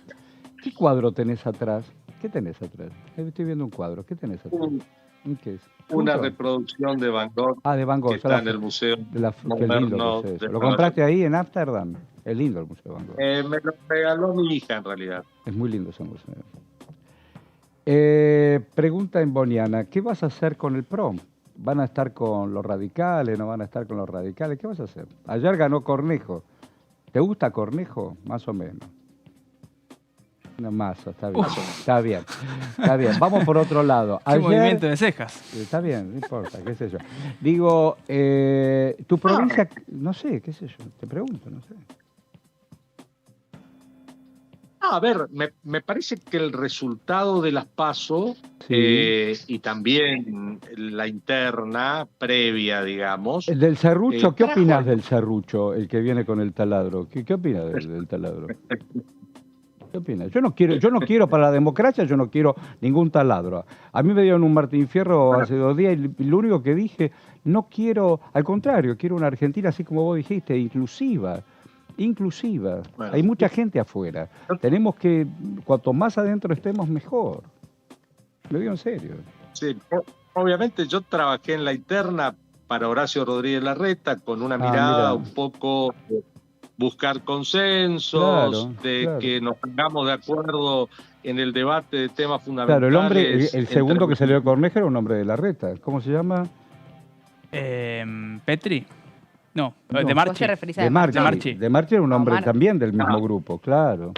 ¿Qué cuadro tenés atrás? ¿Qué tenés atrás? Estoy viendo un cuadro. ¿Qué tenés atrás? ¿Qué es? Una reproducción de Van Gogh. Ah, de Van Gogh. Que está en el Museo Moderno. ¿Lo compraste ahí en Ámsterdam? Es lindo el Museo de Van Gogh. Me lo regaló mi hija, en realidad. Es muy lindo ese museo. Pregunta en Boniana. ¿Qué vas a hacer con el PRO? ¿Van a estar con los radicales? ¿No van a estar con los radicales? ¿Qué vas a hacer? Ayer ganó Cornejo. ¿Te gusta Cornejo? Más o menos. Una masa, está bien. Está bien. Está bien. Vamos por otro lado. Qué movimiento de cejas. Está bien, no importa, qué sé yo. Digo, tu provincia, no sé, qué sé yo, te pregunto, no sé. A ver, me parece que el resultado de las PASO y también la interna previa, digamos. El del serrucho, ¿qué opinas del serrucho, el que viene con el taladro? ¿Qué opinas del taladro? ¿Qué opinas? Yo no quiero para la democracia, yo no quiero ningún taladro. A mí me dieron un Martín Fierro hace 2 días y lo único que dije, no quiero, al contrario, quiero una Argentina así como vos dijiste, inclusiva. Bueno, hay mucha gente afuera. Tenemos que, cuanto más adentro estemos, mejor. Lo digo en serio. Sí, obviamente yo trabajé en la interna para Horacio Rodríguez Larreta con una mirada un poco de buscar consensos, que nos pongamos de acuerdo en el debate de temas fundamentales. Claro, el segundo que salió de Cornejo era un hombre de Larreta. ¿Cómo se llama? Petri. No, No. de ¿Vos te Marchi. referís a De Marchi. Marchi. De Marchi era un No, hombre Mar- también del mismo No. grupo, claro.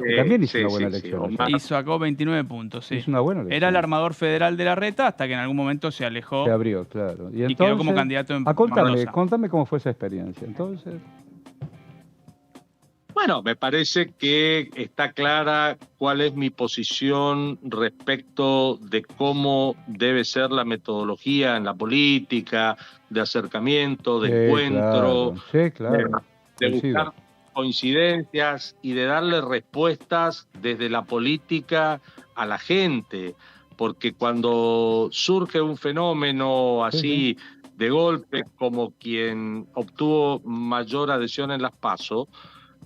Que también hizo Sí, una buena sí, sí. elección. Omar- Y sacó 29 puntos, sí. Hizo una buena elección. Era el armador federal de Larreta hasta que en algún momento se alejó. Se abrió, claro. Y quedó como candidato en Mendoza. Contame cómo fue esa experiencia. Entonces, Bueno, me parece que está clara cuál es mi posición respecto de cómo debe ser la metodología en la política, de acercamiento, de encuentro, sí, claro. de Coincido. buscar coincidencias y de darle respuestas desde la política a la gente. Porque cuando surge un fenómeno así de golpe, como quien obtuvo mayor adhesión en las PASO,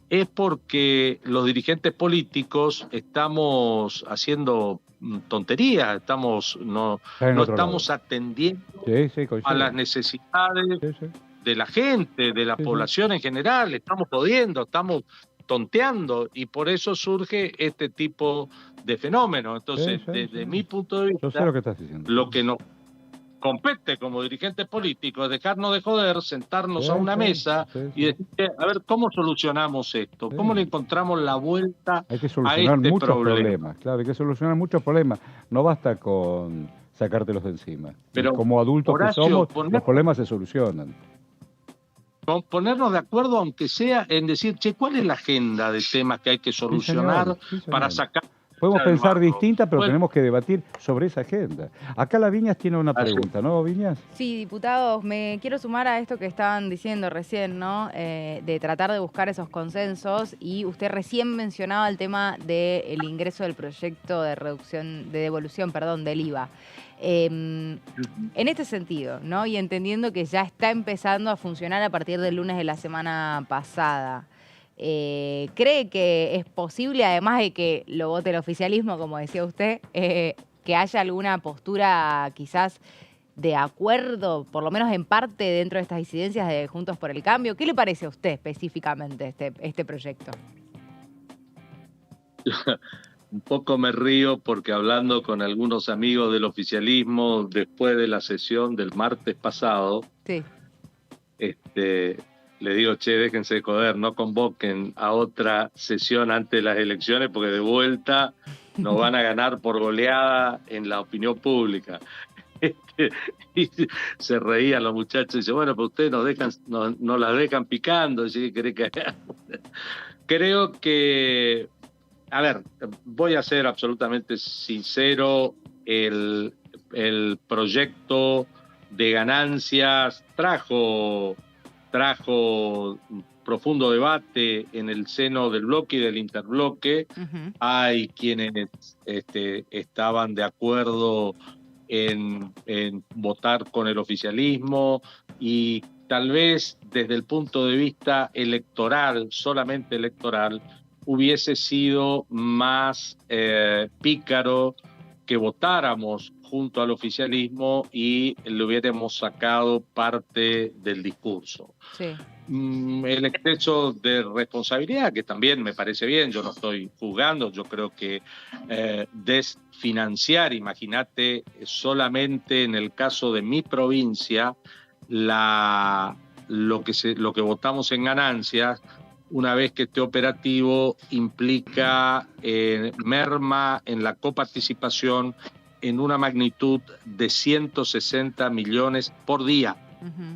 es porque los dirigentes políticos estamos haciendo tonterías, no Está en otro estamos lado. atendiendo Sí, a coincido. las necesidades Sí, sí. de la gente, de la Sí, sí. población en general, estamos jodiendo, estamos tonteando y por eso surge este tipo de fenómenos. Entonces, Sí, sí, desde sí. mi punto de Yo sé vista, lo que estás diciendo. lo que nos compete como dirigentes políticos es dejarnos de joder, sentarnos Sí, a una sí, mesa sí, y sí. decir, a ver, ¿cómo solucionamos esto? Sí. ¿Cómo le encontramos la vuelta Hay que a solucionar este muchos problema? problemas, claro, hay que solucionar muchos problemas. No basta con sacártelos de encima. Pero, Y como adultos Horacio, que somos, poner- los problemas se solucionan. Con ponernos de acuerdo, aunque sea en decir, che, ¿cuál es la agenda de temas que hay que solucionar Sí, señor. para sacar? Podemos del pensar barro? distintas, pero Bueno, tenemos que debatir sobre esa agenda. Acá la Viñas tiene una Así. pregunta, ¿no, Viñas? Sí, diputados, me quiero sumar a esto que estaban diciendo recién, ¿no? De tratar de buscar esos consensos y usted recién mencionaba el tema del ingreso del proyecto de devolución, del IVA. En este sentido, ¿no? Y entendiendo que ya está empezando a funcionar a partir del lunes de la semana pasada, ¿cree que es posible, además de que lo vote el oficialismo, como decía usted, que haya alguna postura quizás de acuerdo, por lo menos en parte, dentro de estas disidencias de Juntos por el Cambio? ¿Qué le parece a usted específicamente este proyecto? un poco me río porque hablando con algunos amigos del oficialismo después de la sesión del martes pasado, Sí. le digo, che, déjense de joder, no convoquen a otra sesión antes de las elecciones porque de vuelta nos van a ganar por goleada en la opinión pública. Y se reían los muchachos y dicen, bueno, pues ustedes nos las dejan picando, ¿sí? ¿Querés que hagamos? Creo que, a ver, voy a ser absolutamente sincero, el proyecto de ganancias trajo profundo debate en el seno del bloque y del interbloque. Uh-huh. Hay quienes estaban de acuerdo en votar con el oficialismo y tal vez desde el punto de vista electoral, solamente electoral, hubiese sido más pícaro que votáramos junto al oficialismo y le hubiéramos sacado parte del discurso. Sí. El exceso de responsabilidad, que también me parece bien, yo no estoy juzgando, yo creo que desfinanciar, imagínate, solamente en el caso de mi provincia, lo que votamos en ganancias, una vez que esté operativo, implica merma en la coparticipación en una magnitud de 160 millones por día,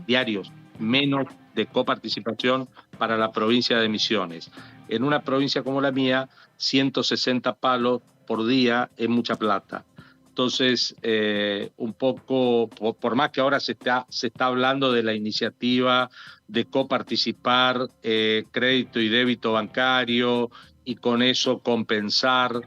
diarios, menos de coparticipación para la provincia de Misiones. En una provincia como la mía, 160 palos por día es mucha plata. Entonces, un poco, por más que ahora se está hablando de la iniciativa de coparticipar crédito y débito bancario y con eso compensar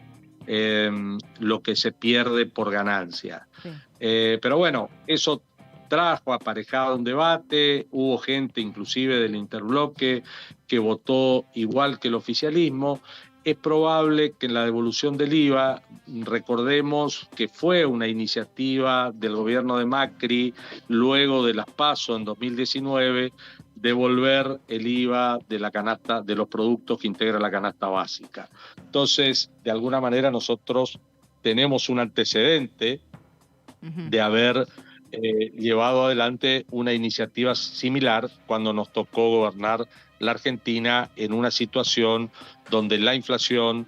lo que se pierde por ganancia. Sí. Pero bueno, eso trajo aparejado un debate, hubo gente inclusive del interbloque que votó igual que el oficialismo. Es probable que en la devolución del IVA, recordemos que fue una iniciativa del gobierno de Macri, luego de las PASO en 2019, devolver el IVA de la canasta, de los productos que integra la canasta básica. Entonces, de alguna manera nosotros tenemos un antecedente de haber llevado adelante una iniciativa similar cuando nos tocó gobernar la Argentina en una situación donde la inflación,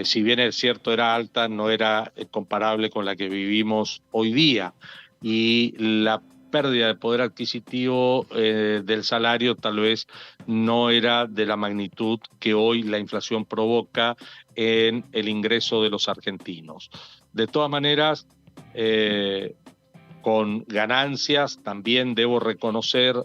si bien es cierto era alta, no era comparable con la que vivimos hoy día. Y la pérdida de poder adquisitivo del salario tal vez no era de la magnitud que hoy la inflación provoca en el ingreso de los argentinos. De todas maneras, con ganancias, también debo reconocer,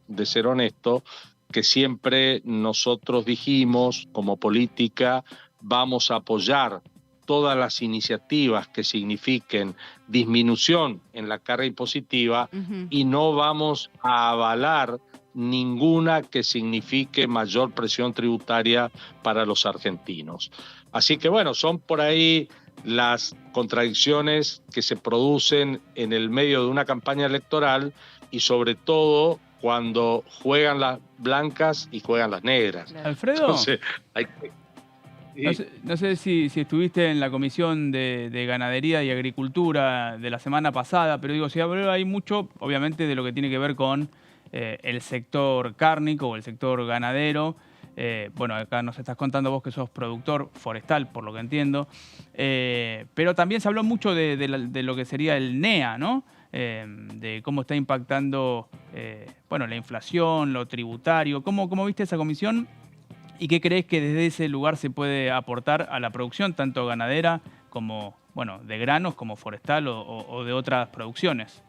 de ser honesto, que siempre nosotros dijimos, como política, vamos a apoyar todas las iniciativas que signifiquen disminución en la carga impositiva y no vamos a avalar ninguna que signifique mayor presión tributaria para los argentinos. Así que bueno, son por ahí las contradicciones que se producen en el medio de una campaña electoral y sobre todo cuando juegan las blancas y juegan las negras. Alfredo, entonces, no sé si estuviste en la Comisión de Ganadería y Agricultura de la semana pasada, pero digo, se habló ahí mucho, obviamente, de lo que tiene que ver con el sector cárnico o el sector ganadero. Bueno, acá nos estás contando vos que sos productor forestal, por lo que entiendo, pero también se habló mucho de lo que sería el NEA, ¿no? De cómo está impactando bueno, la inflación, lo tributario. ¿Cómo viste esa comisión y qué crees que desde ese lugar se puede aportar a la producción, tanto ganadera como, bueno, de granos, como forestal o de otras producciones?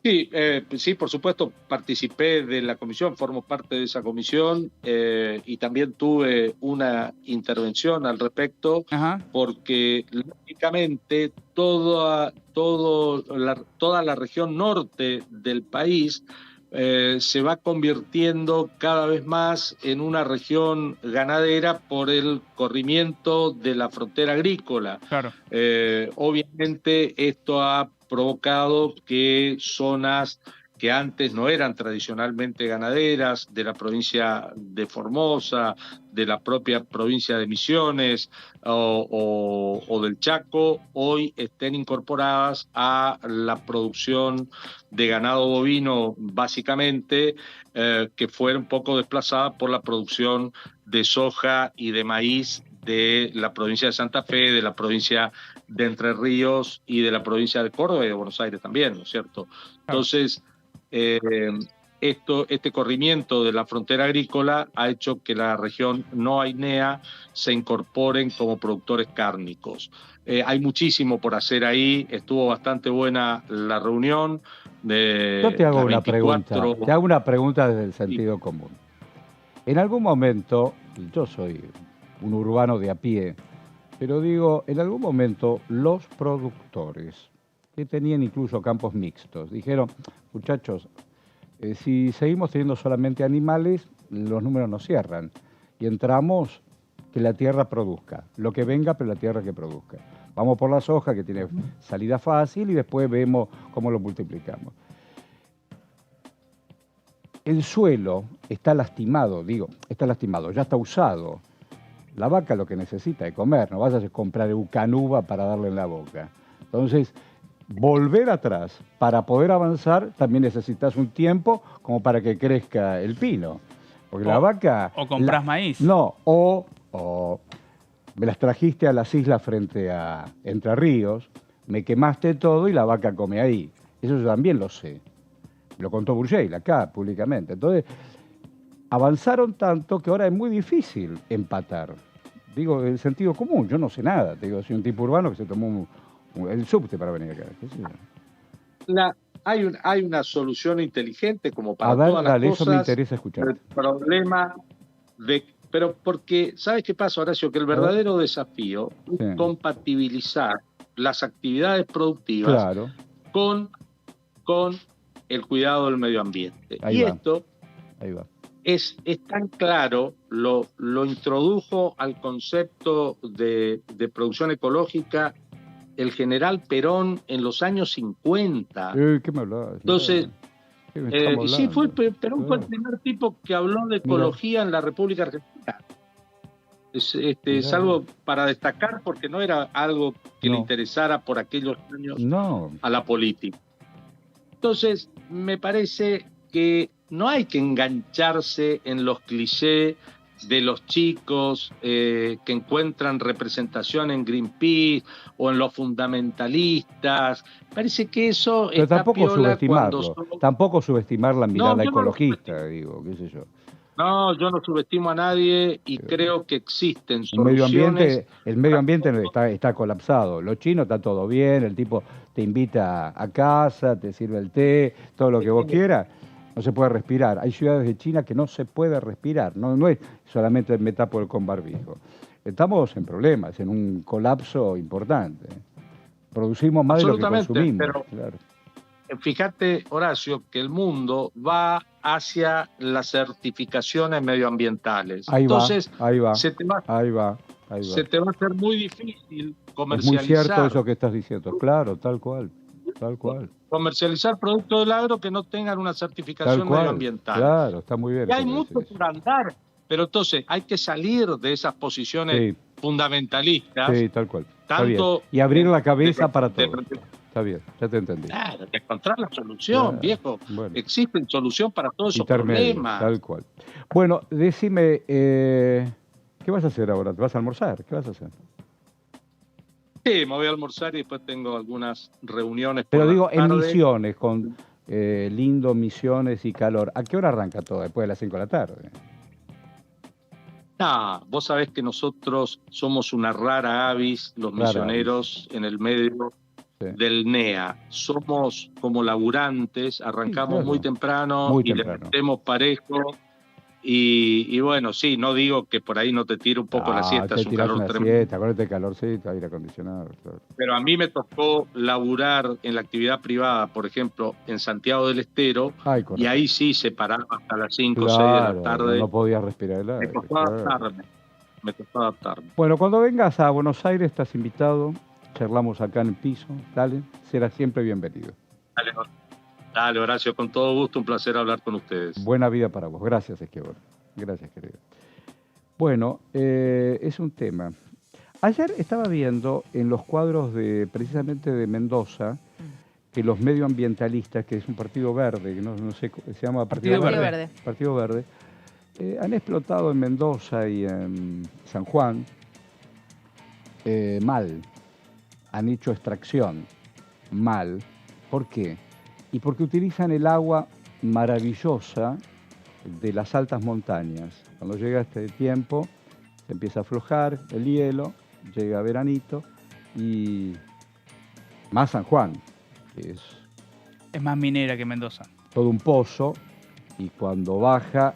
Sí, sí, por supuesto, participé de la comisión, formo parte de esa comisión y también tuve una intervención al respecto. Ajá. Porque lógicamente toda la región norte del país se va convirtiendo cada vez más en una región ganadera por el corrimiento de la frontera agrícola. Claro. Obviamente esto ha provocado que zonas que antes no eran tradicionalmente ganaderas, de la provincia de Formosa, de la propia provincia de Misiones o del Chaco, hoy estén incorporadas a la producción de ganado bovino, básicamente, que fue un poco desplazada por la producción de soja y de maíz de la provincia de Santa Fe, de la provincia de Entre Ríos y de la provincia de Córdoba y de Buenos Aires también, ¿no es cierto? Entonces, este corrimiento de la frontera agrícola ha hecho que la región no ainea se incorporen como productores cárnicos. Hay muchísimo por hacer ahí, estuvo bastante buena la reunión. Yo te hago una pregunta desde el sentido común. En algún momento, yo soy un urbano de a pie, pero digo, en algún momento los productores que tenían incluso campos mixtos dijeron, muchachos, si seguimos teniendo solamente animales, los números no cierran y entramos que la tierra produzca, lo que venga, pero la tierra que produzca. Vamos por la soja, que tiene salida fácil, y después vemos cómo lo multiplicamos. El suelo está lastimado, ya está usado. La vaca lo que necesita es comer, no vas a comprar eucanuba para darle en la boca. Entonces, volver atrás para poder avanzar también necesitas un tiempo como para que crezca el pino. Porque la vaca... O compras maíz. No, o me las trajiste a las islas frente a Entre Ríos, me quemaste todo y la vaca come ahí. Eso yo también lo sé. Lo contó Burgell acá públicamente. Entonces, avanzaron tanto que ahora es muy difícil empatar. Digo, el sentido común, yo no sé nada. Te digo, soy un tipo urbano que se tomó el subte para venir acá. Hay una solución inteligente como para todas las cosas. Eso me interesa escuchar. El problema pero porque, ¿sabes qué pasa, Horacio? Que el verdadero desafío es compatibilizar las actividades productivas con el cuidado del medio ambiente. Esto es tan claro, lo introdujo al concepto de producción ecológica el general Perón en los años 50. ¿Qué me hablabas? Entonces, sí, Perón fue el primer tipo que habló de ecología en la República Argentina. Es algo para destacar porque no era algo que le interesara por aquellos años a la política. Entonces, me parece que no hay que engancharse en los clichés de los chicos que encuentran representación en Greenpeace o en los fundamentalistas. Parece que eso pero está tampoco piola subestimarlo, tampoco subestimar la mirada ecologista, digo, qué sé yo. No, yo no subestimo a nadie y creo que existen soluciones. El medio ambiente está colapsado. Los chinos está todo bien, el tipo te invita a casa, te sirve el té, todo lo que vos quieras. No se puede respirar. Hay ciudades de China que no se puede respirar. No es solamente me tapo con barbijo. Estamos en problemas, en un colapso importante. Producimos más de lo que consumimos. Pero claro. Fíjate, Horacio, que el mundo va hacia las certificaciones medioambientales. Entonces, se te va a hacer muy difícil comercializar. Es muy cierto eso que estás diciendo. Claro, tal cual. Comercializar productos del agro que no tengan una certificación medioambiental. Claro, está muy bien. Y hay mucho por andar, pero entonces hay que salir de esas posiciones fundamentalistas. Sí, tal cual. Y abrir la cabeza para todo. Está bien, ya te entendí. Claro, de encontrar la solución, viejo. Bueno. Existen solución para todos esos problemas. Tal cual. Bueno, decime, ¿qué vas a hacer ahora? ¿Te vas a almorzar? ¿Qué vas a hacer? Sí, me voy a almorzar y después tengo algunas reuniones. Pero digo, en Misiones, con lindo Misiones y calor. ¿A qué hora arranca todo? Después de las 5 de la tarde. Vos sabés que nosotros somos una rara avis, los misioneros, en el medio del NEA. Somos como laburantes, arrancamos muy temprano y le metemos parejo. Y bueno, sí, no digo que por ahí no te tire un poco la siesta, es un calor tremendo. Siesta, acuérdate, calorcito, aire acondicionado. Claro. Pero a mí me tocó laburar en la actividad privada, por ejemplo, en Santiago del Estero, y ahí sí se paraba hasta las 5 o 6 de la tarde. No podías respirar el aire. Me costó adaptarme. Bueno, cuando vengas a Buenos Aires estás invitado, charlamos acá en el piso, dale, serás siempre bienvenido. Dale, Horacio, con todo gusto, un placer hablar con ustedes. Buena vida para vos. Gracias, Esquivel. Gracias, querido. Bueno, es un tema. Ayer estaba viendo en los cuadros precisamente de Mendoza, que los medioambientalistas, que es un partido verde, que no sé, se llama Partido Verde. Partido Verde, han explotado en Mendoza y en San Juan mal. Han hecho extracción mal. ¿Por qué? Y porque utilizan el agua maravillosa de las altas montañas. Cuando llega este tiempo, se empieza a aflojar el hielo, llega veranito y más San Juan, que es más minera que Mendoza. Todo un pozo, y cuando baja,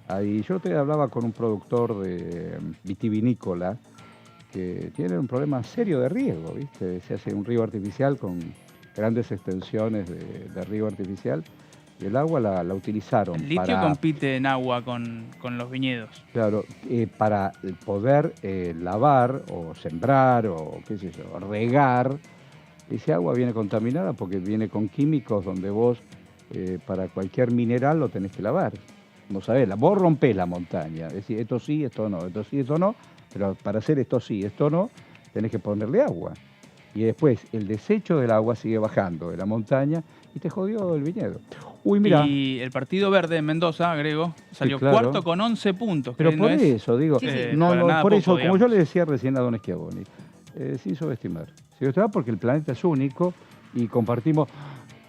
ahí yo te hablaba con un productor de vitivinícola que tiene un problema serio de riego, ¿viste? Se hace un río artificial con grandes extensiones de río artificial, y el agua la utilizaron. El litio compite en agua con los viñedos. Claro, para poder lavar o sembrar o qué sé yo, regar, ese agua viene contaminada porque viene con químicos donde vos para cualquier mineral lo tenés que lavar. No sabés, vos rompés la montaña, es decir, esto sí, esto no, esto sí, esto no, pero para hacer esto sí, esto no, tenés que ponerle agua. Y después el desecho del agua sigue bajando de la montaña y te jodió el viñedo. Uy, mira. Y el Partido Verde en Mendoza, Grego, salió cuarto con 11 puntos. Pero por eso, digo, por eso, como yo le decía recién a don Schiavoni, sin subestimar. Sin subestimar porque el planeta es único y compartimos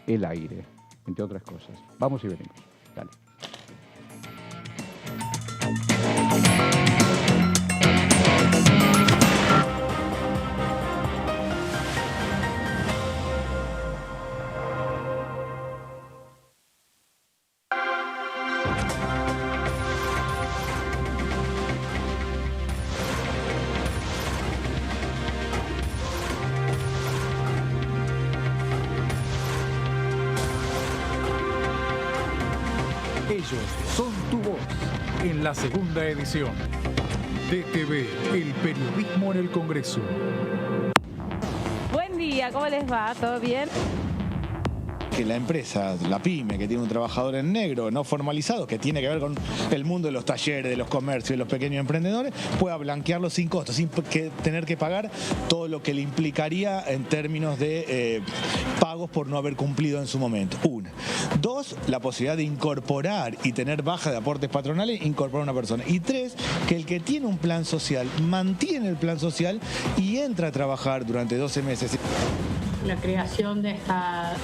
el aire, entre otras cosas. Vamos y venimos. Dale. Ellos son tu voz en la segunda edición. DTV, el periodismo en el Congreso. Buen día, ¿cómo les va? ¿Todo bien? que la empresa, la pyme, que tiene un trabajador en negro, no formalizado, que tiene que ver con el mundo de los talleres, de los comercios, de los pequeños emprendedores, pueda blanquearlo sin costo, sin tener que pagar todo lo que le implicaría en términos de pagos por no haber cumplido en su momento. Una. Dos, la posibilidad de incorporar y tener baja de aportes patronales, incorporar a una persona. Y tres, que el que tiene un plan social mantiene el plan social y entra a trabajar durante 12 meses. La creación de esta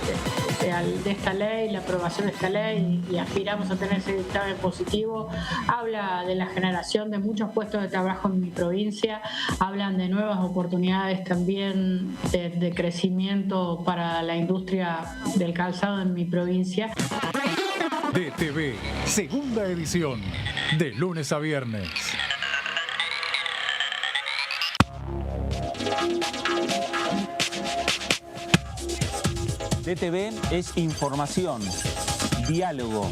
ley, la aprobación de esta ley, y aspiramos a tener ese dictamen positivo, habla de la generación de muchos puestos de trabajo en mi provincia, hablan de nuevas oportunidades también de crecimiento para la industria del calzado en mi provincia. DTV, segunda edición, de lunes a viernes. DTV es información, diálogo,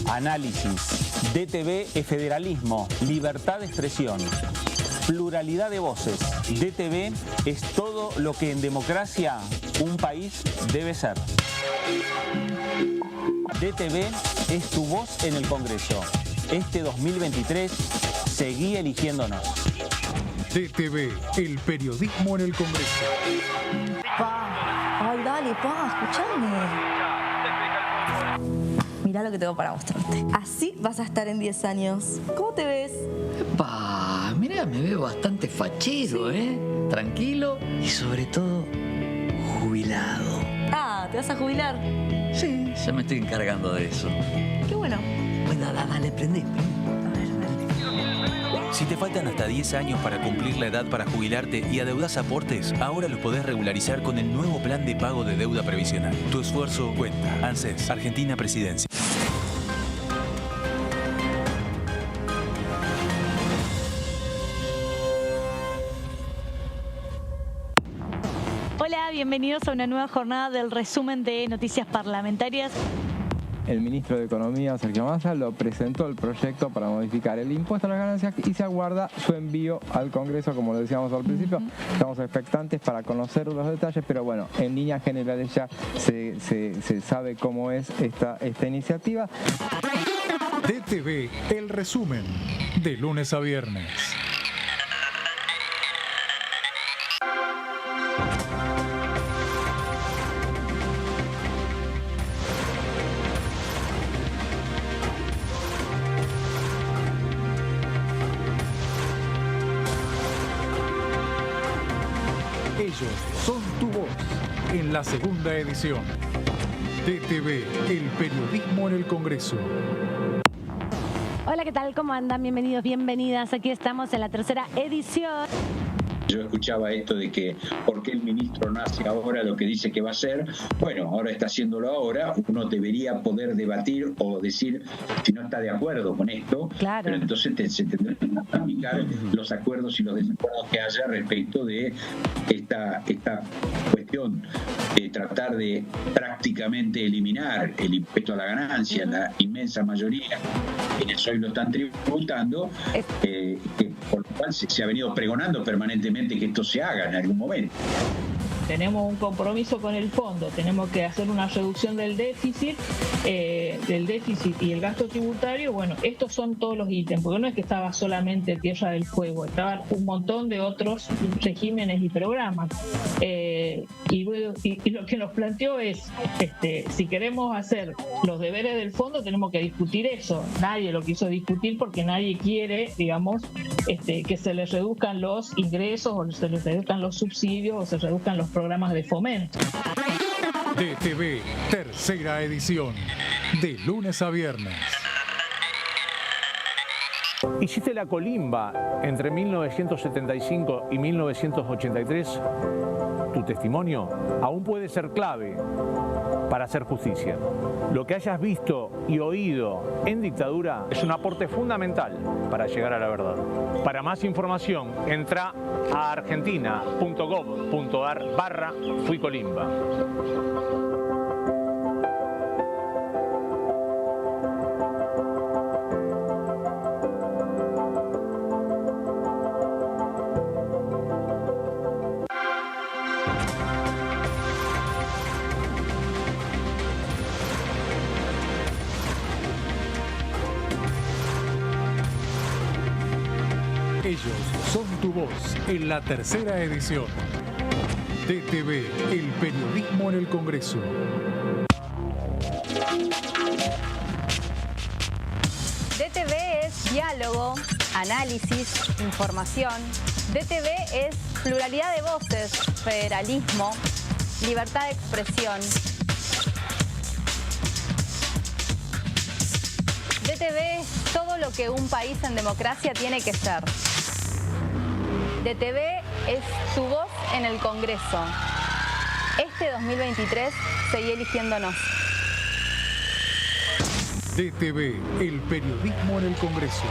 análisis. DTV es federalismo, libertad de expresión, pluralidad de voces. DTV es todo lo que en democracia un país debe ser. DTV es tu voz en el Congreso. Este 2023, seguí eligiéndonos. DTV, el periodismo en el Congreso. Ay, dale, escuchame. Mirá lo que tengo para mostrarte. Así vas a estar en 10 años. ¿Cómo te ves? Mirá, me veo bastante fachero, ¿eh? Tranquilo y sobre todo jubilado. Ah, ¿te vas a jubilar? Sí, ya me estoy encargando de eso. Qué bueno. Bueno, dale, prendé. Si te faltan hasta 10 años para cumplir la edad para jubilarte y adeudás aportes, ahora los podés regularizar con el nuevo plan de pago de deuda previsional. Tu esfuerzo cuenta. ANSES, Argentina Presidencia. Hola, bienvenidos a una nueva jornada del resumen de noticias parlamentarias. El ministro de Economía, Sergio Massa, lo presentó el proyecto para modificar el impuesto a las ganancias y se aguarda su envío al Congreso, como lo decíamos al principio. Estamos expectantes para conocer los detalles, pero bueno, en líneas generales ya se sabe cómo es esta iniciativa. DTV, el resumen, de lunes a viernes. Ellos son tu voz en la segunda edición. DTV, el periodismo en el Congreso. Hola, ¿qué tal? ¿Cómo andan? Bienvenidos, bienvenidas. Aquí estamos en la tercera edición. Yo escuchaba esto de que ¿por qué el ministro no hace ahora lo que dice que va a hacer? Bueno, ahora está haciéndolo ahora. Uno debería poder debatir o decir si no está de acuerdo con esto. Claro. Pero entonces se tendrán que aplicar los acuerdos y los desacuerdos que haya respecto de esta cuestión de tratar de prácticamente eliminar el impuesto a la ganancia, la inmensa mayoría quienes hoy lo están tributando, por lo cual se ha venido pregonando permanentemente que esto se haga en algún momento. Tenemos un compromiso con el fondo, tenemos que hacer una reducción del déficit y el gasto tributario. Bueno, estos son todos los ítems, porque no es que estaba solamente Tierra del Fuego, estaban un montón de otros regímenes y programas. Y lo que nos planteó es, si queremos hacer los deberes del fondo, tenemos que discutir eso. Nadie lo quiso discutir porque nadie quiere, digamos, que se les reduzcan los ingresos o se les reduzcan los subsidios o se reduzcan los programas de fomento. DTV, tercera edición, de lunes a viernes. Hiciste la colimba entre 1975 y 1983. Tu testimonio aún puede ser clave para hacer justicia. Lo que hayas visto y oído en dictadura es un aporte fundamental para llegar a la verdad. Para más información, entra a argentina.gov.ar/fuicolimba. voz en la tercera edición. DTV, el periodismo en el Congreso. DTV es diálogo, análisis, información. DTV es pluralidad de voces, federalismo, libertad de expresión. DTV es todo lo que un país en democracia tiene que ser. DTV es tu voz en el Congreso. Este 2023 seguí eligiéndonos. DTV, el periodismo en el Congreso.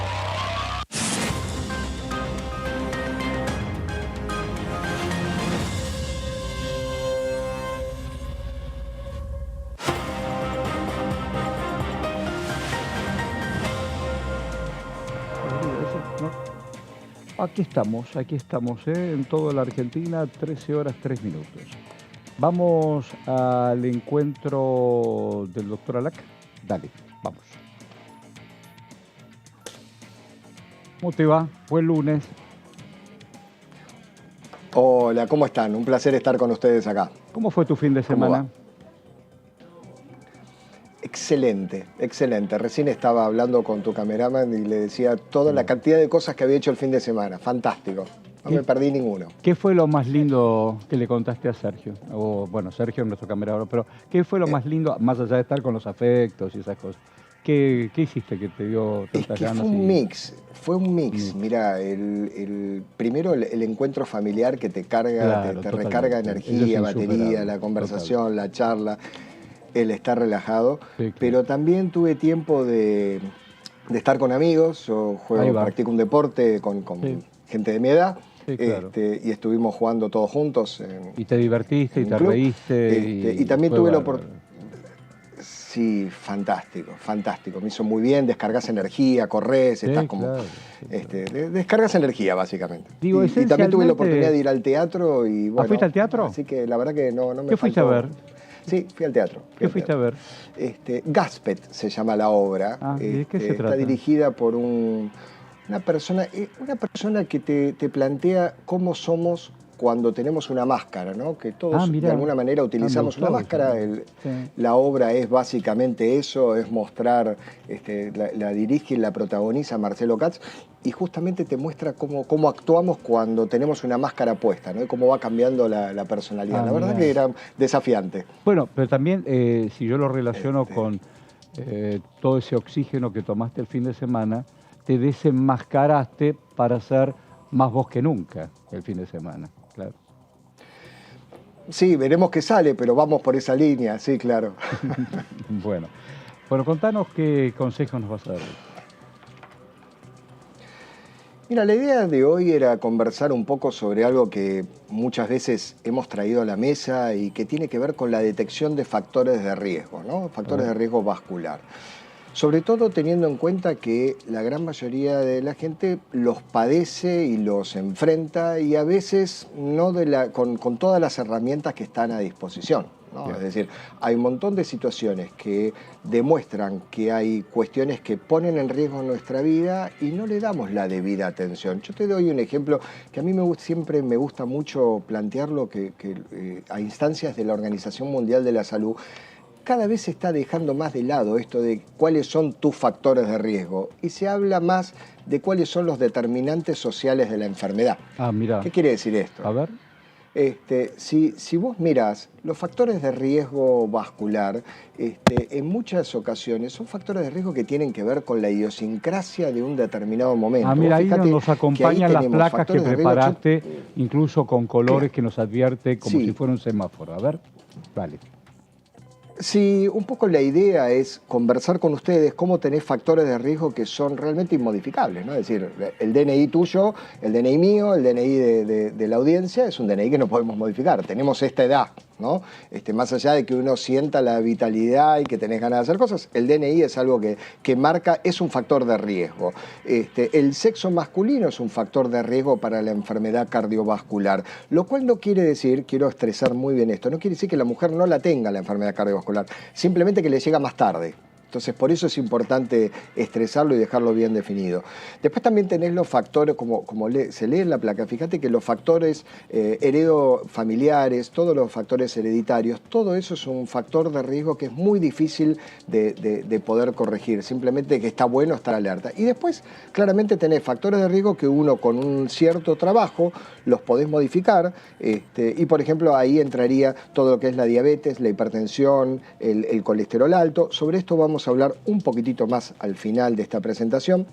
Aquí estamos, en toda la Argentina, 13 horas 3 minutos. Vamos al encuentro del doctor Alac. Dale, vamos. ¿Cómo te va? Buen lunes. Hola, ¿cómo están? Un placer estar con ustedes acá. ¿Cómo fue tu fin de semana? Excelente, excelente. Recién estaba hablando con tu cameraman y le decía toda la cantidad de cosas que había hecho el fin de semana. Fantástico. No me perdí ninguno. ¿Qué fue lo más lindo que le contaste a Sergio? O, bueno, Sergio es nuestro camarógrafo, pero ¿qué fue lo más lindo, más allá de estar con los afectos y esas cosas? ¿Qué hiciste que te dio tantas ganas? Fue un mix. Mira, primero el encuentro familiar que te carga, Claro, te recarga energía, batería, la conversación, la charla, el estar relajado. Sí, claro. Pero también tuve tiempo de estar con amigos. Yo practico un deporte con gente de mi edad. Sí, claro. Y estuvimos jugando todos juntos. Y te divertiste y te reíste. Y también tuve la oportunidad. Sí, fantástico, fantástico. Me hizo muy bien, descargas energía, corres, estás como... Claro, descargas energía, básicamente. Digo, y también tuve la oportunidad de ir al teatro y bueno... ¿Fuiste al teatro? Así que la verdad que no me ¿Qué fuiste a ver? Sí, fui al teatro. ¿Qué fuiste a ver? Gaspet se llama la obra. ¿De qué se trata? Está dirigida por una persona que te plantea cómo somos cuando tenemos una máscara, ¿no? Que todos de alguna manera utilizamos una máscara. La obra es básicamente eso, es mostrar, la dirige y la protagoniza Marcelo Katz, y justamente te muestra cómo actuamos cuando tenemos una máscara puesta, ¿no? Y cómo va cambiando la personalidad. La verdad que era desafiante. Bueno, pero también si yo lo relaciono con todo ese oxígeno que tomaste el fin de semana, te desenmascaraste para ser más vos que nunca el fin de semana. Claro. Sí, veremos qué sale, pero vamos por esa línea, sí, claro. Bueno, contanos qué consejos nos vas a dar. Mira, la idea de hoy era conversar un poco sobre algo que muchas veces hemos traído a la mesa y que tiene que ver con la detección de factores de riesgo, ¿no? Factores de riesgo vascular. Sobre todo teniendo en cuenta que la gran mayoría de la gente los padece y los enfrenta y a veces no con todas las herramientas que están a disposición, ¿no? Es decir, hay un montón de situaciones que demuestran que hay cuestiones que ponen en riesgo nuestra vida y no le damos la debida atención. Yo te doy un ejemplo que a mí siempre me gusta mucho plantearlo, que a instancias de la Organización Mundial de la Salud, cada vez se está dejando más de lado esto de cuáles son tus factores de riesgo y se habla más de cuáles son los determinantes sociales de la enfermedad. Mira. ¿Qué quiere decir esto? A ver. Si vos mirás, los factores de riesgo vascular, en muchas ocasiones son factores de riesgo que tienen que ver con la idiosincrasia de un determinado momento. Mira, ahí nos acompañan las placas que preparaste, incluso con colores que nos advierte como si fuera un semáforo. A ver, vale. Sí, un poco la idea es conversar con ustedes cómo tenés factores de riesgo que son realmente inmodificables, ¿no? Es decir, el DNI tuyo, el DNI mío, el DNI de la audiencia es un DNI que no podemos modificar. Tenemos esta edad, ¿no? Más allá de que uno sienta la vitalidad y que tenés ganas de hacer cosas, el DNI es algo que marca, es un factor de riesgo. El sexo masculino es un factor de riesgo para la enfermedad cardiovascular, lo cual no quiere decir, quiero estresar muy bien esto, no quiere decir que la mujer no la tenga la enfermedad cardiovascular, simplemente que le llega más tarde. Entonces, por eso es importante estresarlo y dejarlo bien definido. Después también tenés los factores, como se lee en la placa, fíjate que los factores familiares, todos los factores hereditarios, todo eso es un factor de riesgo que es muy difícil de poder corregir, simplemente que está bueno estar alerta. Y después, claramente tenés factores de riesgo que uno con un cierto trabajo los podés modificar, y por ejemplo ahí entraría todo lo que es la diabetes, la hipertensión, el colesterol alto. Sobre esto vamos a hablar un poquitito más al final de esta presentación.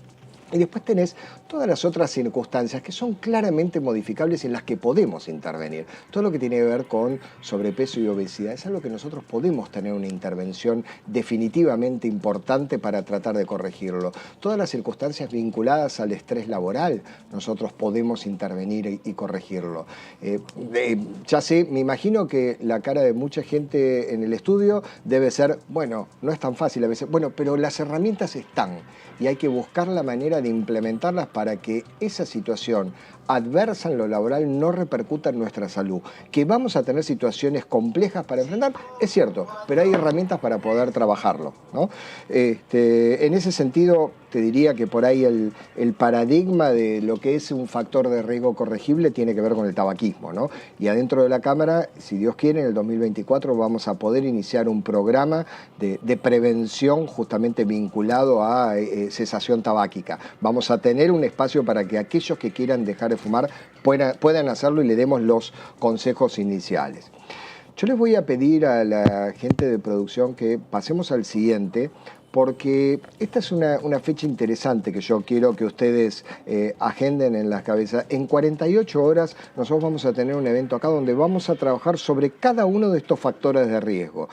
Y después tenés todas las otras circunstancias que son claramente modificables en las que podemos intervenir. Todo lo que tiene que ver con sobrepeso y obesidad es algo que nosotros podemos tener una intervención definitivamente importante para tratar de corregirlo. Todas las circunstancias vinculadas al estrés laboral, nosotros podemos intervenir y corregirlo. Ya sé, me imagino que la cara de mucha gente en el estudio debe ser, bueno, no es tan fácil a veces, bueno, pero las herramientas están y hay que buscar la manera de implementarlas para que esa situación adversa en lo laboral no repercuta en nuestra salud. Que vamos a tener situaciones complejas para enfrentar, es cierto, pero hay herramientas para poder trabajarlo, ¿no? En ese sentido, te diría que por ahí el paradigma de lo que es un factor de riesgo corregible tiene que ver con el tabaquismo, ¿no? Y adentro de la Cámara, si Dios quiere, en el 2024 vamos a poder iniciar un programa de prevención justamente vinculado a cesación tabáquica. Vamos a tener un espacio para que aquellos que quieran dejar de fumar puedan hacerlo y le demos los consejos iniciales. Yo les voy a pedir a la gente de producción que pasemos al siguiente, porque esta es una fecha interesante que yo quiero que ustedes agenden en las cabezas. En 48 horas nosotros vamos a tener un evento acá donde vamos a trabajar sobre cada uno de estos factores de riesgo.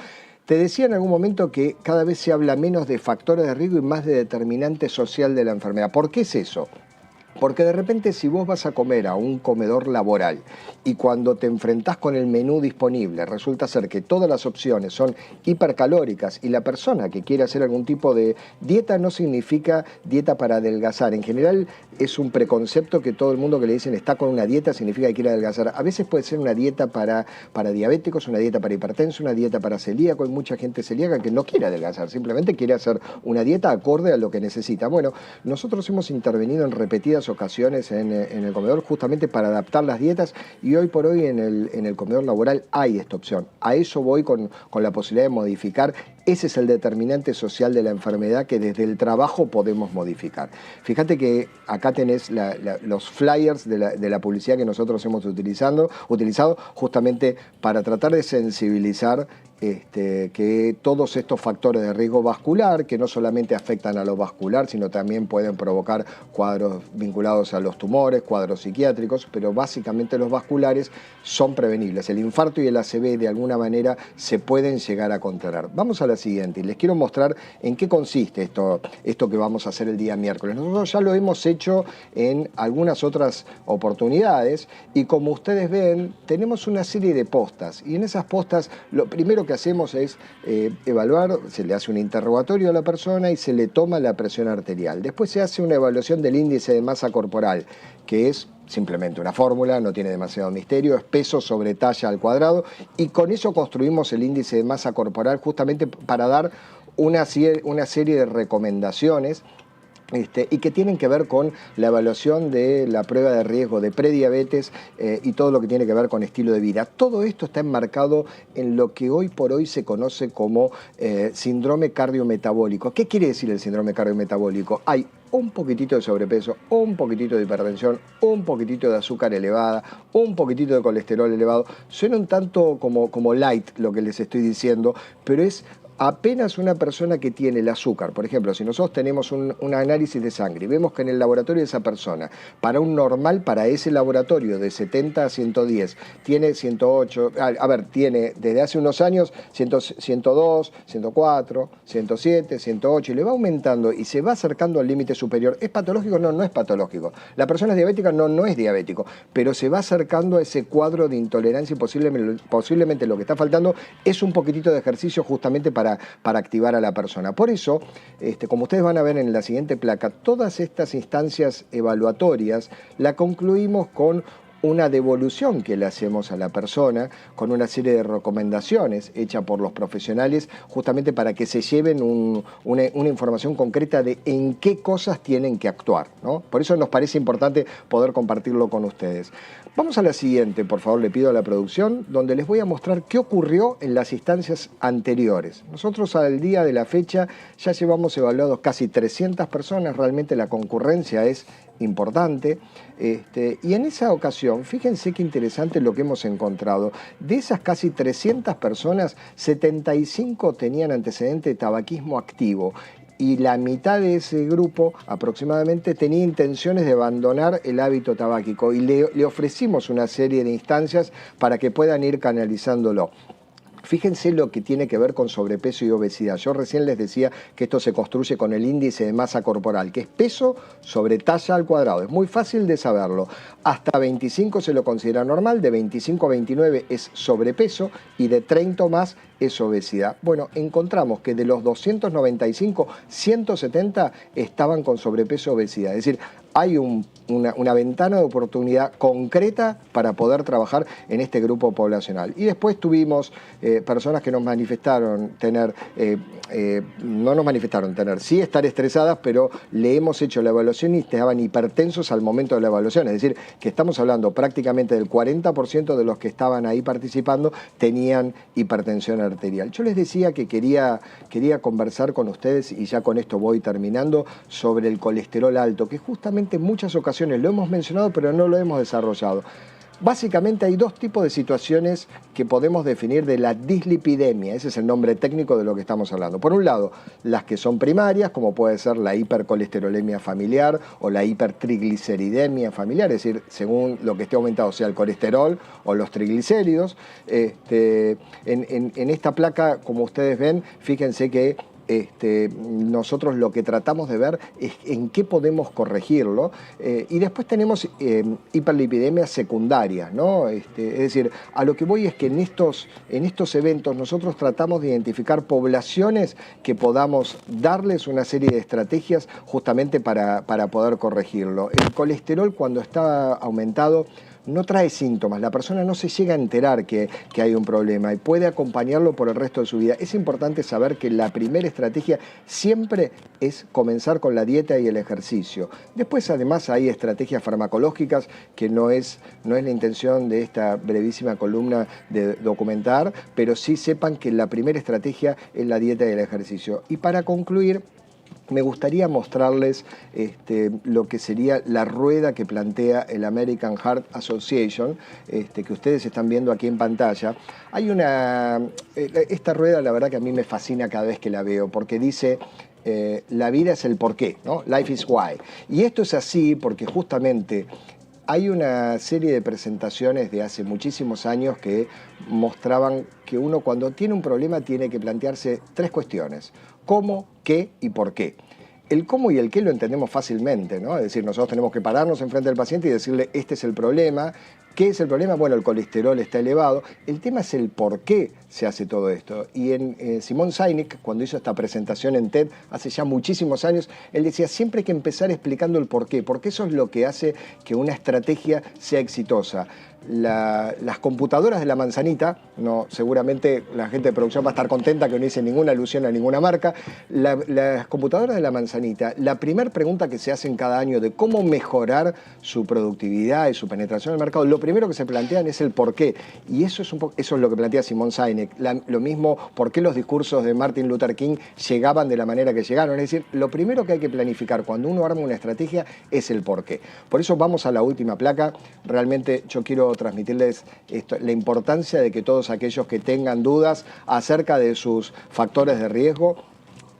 Te decía en algún momento que cada vez se habla menos de factores de riesgo y más de determinante social de la enfermedad. ¿Por qué es eso? Porque de repente si vos vas a comer a un comedor laboral y cuando te enfrentás con el menú disponible resulta ser que todas las opciones son hipercalóricas y la persona que quiere hacer algún tipo de dieta no significa dieta para adelgazar. En general es un preconcepto que todo el mundo que le dicen está con una dieta significa que quiere adelgazar. A veces puede ser una dieta para diabéticos, una dieta para hipertensos, una dieta para celíaco. Hay mucha gente celíaca que no quiere adelgazar, simplemente quiere hacer una dieta acorde a lo que necesita. Bueno, nosotros hemos intervenido en repetidas ocasiones en el comedor justamente para adaptar las dietas y hoy por hoy en el comedor laboral hay esta opción. A eso voy con la posibilidad de modificar. Ese es el determinante social de la enfermedad que desde el trabajo podemos modificar. Fíjate que acá tenés los flyers de la publicidad que nosotros hemos utilizado justamente para tratar de sensibilizar que todos estos factores de riesgo vascular, que no solamente afectan a lo vascular, sino también pueden provocar cuadros vinculados a los tumores, cuadros psiquiátricos, pero básicamente los vasculares son prevenibles. El infarto y el ACV de alguna manera se pueden llegar a controlar. Vamos a la siguiente y les quiero mostrar en qué consiste esto que vamos a hacer el día miércoles. Nosotros ya lo hemos hecho en algunas otras oportunidades y como ustedes ven, tenemos una serie de postas y en esas postas lo primero que hacemos es evaluar, se le hace un interrogatorio a la persona y se le toma la presión arterial. Después se hace una evaluación del índice de masa corporal, que es simplemente una fórmula, no tiene demasiado misterio, es peso sobre talla al cuadrado y con eso construimos el índice de masa corporal justamente para dar una serie de recomendaciones y que tienen que ver con la evaluación de la prueba de riesgo de prediabetes y todo lo que tiene que ver con estilo de vida. Todo esto está enmarcado en lo que hoy por hoy se conoce como síndrome cardiometabólico. ¿Qué quiere decir el síndrome cardiometabólico? Hay un poquitito de sobrepeso, un poquitito de hipertensión, un poquitito de azúcar elevada, un poquitito de colesterol elevado. Suena un tanto como light lo que les estoy diciendo, pero es apenas una persona que tiene el azúcar. Por ejemplo, si nosotros tenemos un análisis de sangre y vemos que en el laboratorio de esa persona, para un normal, para ese laboratorio de 70 a 110, tiene 108, tiene desde hace unos años 102, 104, 107, 108, y le va aumentando y se va acercando al límite superior. ¿Es patológico? No, no es patológico. La persona es diabética, no es diabético, pero se va acercando a ese cuadro de intolerancia y posiblemente lo que está faltando es un poquitito de ejercicio justamente para activar a la persona. Por eso, como ustedes van a ver en la siguiente placa, todas estas instancias evaluatorias la concluimos con una devolución que le hacemos a la persona con una serie de recomendaciones hechas por los profesionales justamente para que se lleven una información concreta de en qué cosas tienen que actuar, ¿no? Por eso nos parece importante poder compartirlo con ustedes. Vamos a la siguiente, por favor, le pido a la producción, donde les voy a mostrar qué ocurrió en las instancias anteriores. Nosotros al día de la fecha ya llevamos evaluados casi 300 personas, realmente la concurrencia es importante, y en esa ocasión, fíjense qué interesante lo que hemos encontrado. De esas casi 300 personas, 75 tenían antecedente de tabaquismo activo, y la mitad de ese grupo aproximadamente tenía intenciones de abandonar el hábito tabáquico, y le ofrecimos una serie de instancias para que puedan ir canalizándolo. Fíjense lo que tiene que ver con sobrepeso y obesidad. Yo recién les decía que esto se construye con el índice de masa corporal, que es peso sobre talla al cuadrado. Es muy fácil de saberlo. Hasta 25 se lo considera normal, de 25 a 29 es sobrepeso y de 30 o más es obesidad. Bueno, encontramos que de los 295, 170 estaban con sobrepeso y obesidad. Es decir, hay una ventana de oportunidad concreta para poder trabajar en este grupo poblacional. Y después tuvimos personas que nos manifestaron tener, no nos manifestaron tener, sí estar estresadas, pero le hemos hecho la evaluación y estaban hipertensos al momento de la evaluación. Es decir, que estamos hablando prácticamente del 40% de los que estaban ahí participando tenían hipertensión arterial. Yo les decía que quería conversar con ustedes, y ya con esto voy terminando, sobre el colesterol alto, que justamente en muchas ocasiones lo hemos mencionado, pero no lo hemos desarrollado. Básicamente hay dos tipos de situaciones que podemos definir de la dislipidemia, ese es el nombre técnico de lo que estamos hablando. Por un lado, las que son primarias, como puede ser la hipercolesterolemia familiar o la hipertrigliceridemia familiar, es decir, según lo que esté aumentado, sea el colesterol o los triglicéridos. En esta placa, como ustedes ven, fíjense que nosotros lo que tratamos de ver es en qué podemos corregirlo, y después tenemos hiperlipidemias secundarias, ¿no? Es decir, a lo que voy es que en estos eventos nosotros tratamos de identificar poblaciones que podamos darles una serie de estrategias justamente para poder corregirlo. El colesterol, cuando está aumentado, no trae síntomas, la persona no se llega a enterar que hay un problema y puede acompañarlo por el resto de su vida. Es importante saber que la primera estrategia siempre es comenzar con la dieta y el ejercicio. Después, además, hay estrategias farmacológicas que no es la intención de esta brevísima columna de documentar, pero sí sepan que la primera estrategia es la dieta y el ejercicio. Y para concluir, me gustaría mostrarles lo que sería la rueda que plantea el American Heart Association, que ustedes están viendo aquí en pantalla. Hay esta rueda, la verdad que a mí me fascina cada vez que la veo, porque dice: la vida es el porqué, ¿no? Life is why. Y esto es así porque justamente hay una serie de presentaciones de hace muchísimos años que mostraban que uno, cuando tiene un problema, tiene que plantearse tres cuestiones: cómo, qué y por qué. El cómo y el qué lo entendemos fácilmente, ¿no? Es decir, nosotros tenemos que pararnos enfrente del paciente y decirle: este es el problema. ¿Qué es el problema? Bueno, el colesterol está elevado. El tema es el por qué se hace todo esto. Y Simon Sinek, cuando hizo esta presentación en TED hace ya muchísimos años, él decía: siempre hay que empezar explicando el por qué, porque eso es lo que hace que una estrategia sea exitosa. Las computadoras de la manzanita, no, seguramente la gente de producción va a estar contenta que no hice ninguna alusión a ninguna marca. Las computadoras de la manzanita, la primera pregunta que se hacen cada año de cómo mejorar su productividad y su penetración en el mercado, lo primero que se plantean es el por qué. Y eso es lo que plantea Simon Sinek. Lo mismo, por qué los discursos de Martin Luther King llegaban de la manera que llegaron. Es decir, lo primero que hay que planificar cuando uno arma una estrategia es el por qué. Por eso vamos a la última placa. Realmente yo quiero transmitirles la importancia de que todos aquellos que tengan dudas acerca de sus factores de riesgo,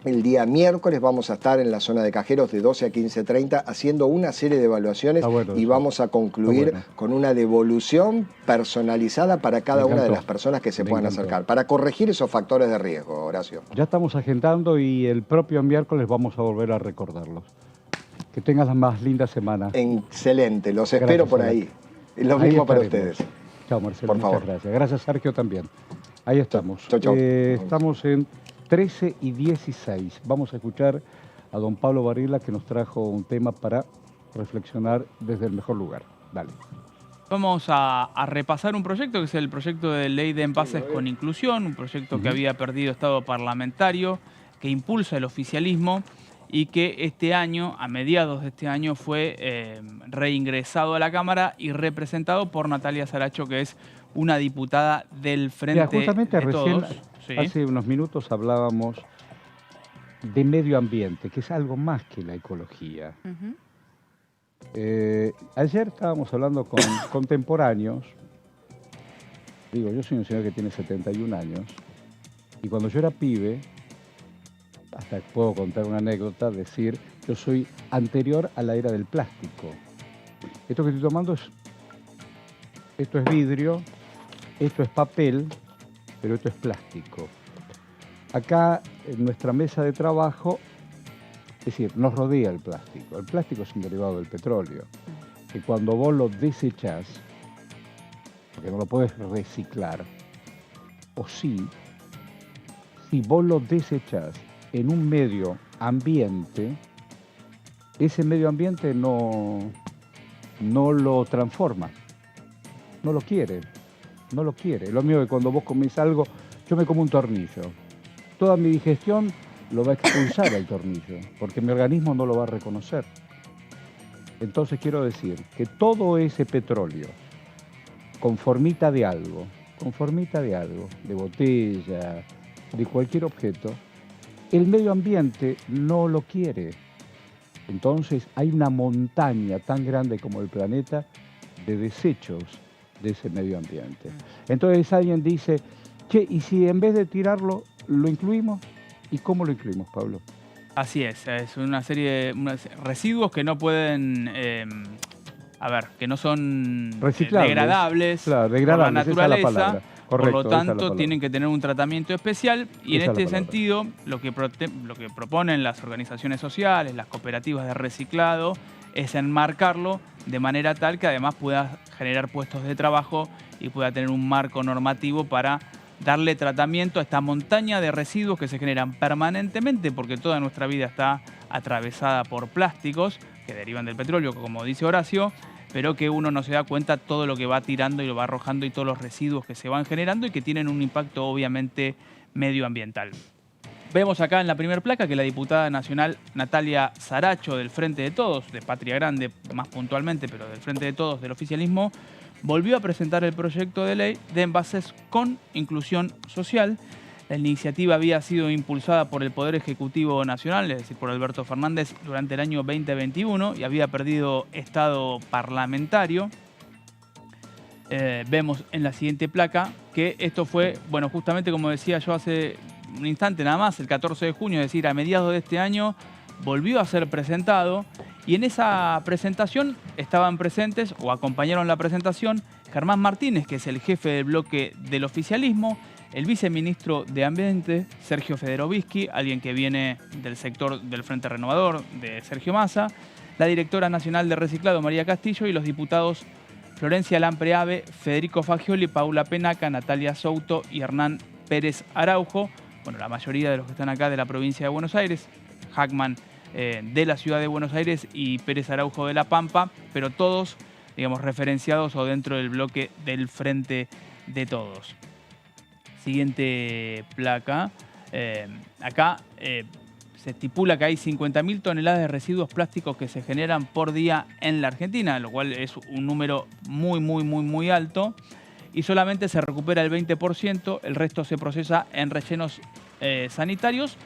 el día miércoles vamos a estar en la zona de cajeros de 12 a 15:30 haciendo una serie de evaluaciones y vamos a concluir con una devolución personalizada para cada una de las personas que se puedan acercar, para corregir esos factores de riesgo, Horacio. Ya estamos agendando y el propio miércoles vamos a volver a recordarlos. Que tengas la más linda semana. Excelente, los espero por ahí. Lo mismo para ustedes. Chao, Marcelo. Por favor. Muchas gracias. Gracias, Sergio, también. Ahí estamos. Chau, chau. Estamos en 13 y 16. Vamos a escuchar a don Pablo Barilla, que nos trajo un tema para reflexionar desde el mejor lugar. Dale. Vamos a repasar un proyecto que es el proyecto de ley de envases con inclusión, un proyecto que había perdido estado parlamentario, que impulsa el oficialismo y que este año, a mediados de este año, fue reingresado a la Cámara y representado por Natalia Saracho, que es una diputada del Frente justamente de recién, Todos. Sí. hace unos minutos hablábamos de medio ambiente, que es algo más que la ecología. Ayer estábamos hablando con contemporáneos. Digo, yo soy un señor que tiene 71 años y cuando yo era pibe, hasta puedo contar una anécdota, decir, yo soy anterior a la era del plástico. Esto que estoy tomando esto es vidrio, esto es papel, pero esto es plástico. Acá en nuestra mesa de trabajo, es decir, nos rodea el plástico. El plástico es un derivado del petróleo, que cuando vos lo desechás, porque no lo puedes reciclar, o sí, si vos lo desechás en un medio ambiente, ese medio ambiente no lo transforma, no lo quiere. Lo mío es que cuando vos comés algo, yo me como un tornillo, toda mi digestión lo va a expulsar al tornillo, porque mi organismo no lo va a reconocer. Entonces quiero decir que todo ese petróleo, con formita de algo, de botella, de cualquier objeto, el medio ambiente no lo quiere. Entonces hay una montaña tan grande como el planeta de desechos de ese medio ambiente. Entonces alguien dice, che, ¿y si en vez de tirarlo, lo incluimos? ¿Y cómo lo incluimos, Pablo? Así es una serie de residuos que no pueden, que no son degradables, claro, por la naturaleza. Esa es la palabra. Correcto, por lo tanto, tienen que tener un tratamiento especial y en este sentido lo que proponen las organizaciones sociales, las cooperativas de reciclado, es enmarcarlo de manera tal que además pueda generar puestos de trabajo y pueda tener un marco normativo para darle tratamiento a esta montaña de residuos que se generan permanentemente, porque toda nuestra vida está atravesada por plásticos que derivan del petróleo, como dice Horacio, pero que uno no se da cuenta todo lo que va tirando y lo va arrojando y todos los residuos que se van generando y que tienen un impacto obviamente medioambiental. Vemos acá en la primera placa que la diputada nacional Natalia Saracho del Frente de Todos, de Patria Grande más puntualmente, pero del Frente de Todos del oficialismo, volvió a presentar el proyecto de ley de envases con inclusión social. La iniciativa había sido impulsada por el Poder Ejecutivo Nacional, es decir, por Alberto Fernández, durante el año 2021 y había perdido estado parlamentario. Vemos en la siguiente placa que esto fue, bueno, justamente como decía yo hace un instante nada más, el 14 de junio, es decir, a mediados de este año, volvió a ser presentado y en esa presentación estaban presentes o acompañaron la presentación Germán Martínez, que es el jefe del bloque del oficialismo, el viceministro de Ambiente, Sergio Federovisky, alguien que viene del sector del Frente Renovador, de Sergio Massa, la directora nacional de Reciclado, María Castillo, y los diputados Florencia Lampreave, Federico Fagioli, Paula Penaca, Natalia Souto y Hernán Pérez Araujo. Bueno, la mayoría de los que están acá de la provincia de Buenos Aires, Hackman de la ciudad de Buenos Aires y Pérez Araujo de La Pampa, pero todos, digamos, referenciados o dentro del bloque del Frente de Todos. Siguiente placa. Acá se estipula que hay 50.000 toneladas de residuos plásticos que se generan por día en la Argentina, lo cual es un número muy alto. Y solamente se recupera el 20%, el resto se procesa en rellenos sanitarios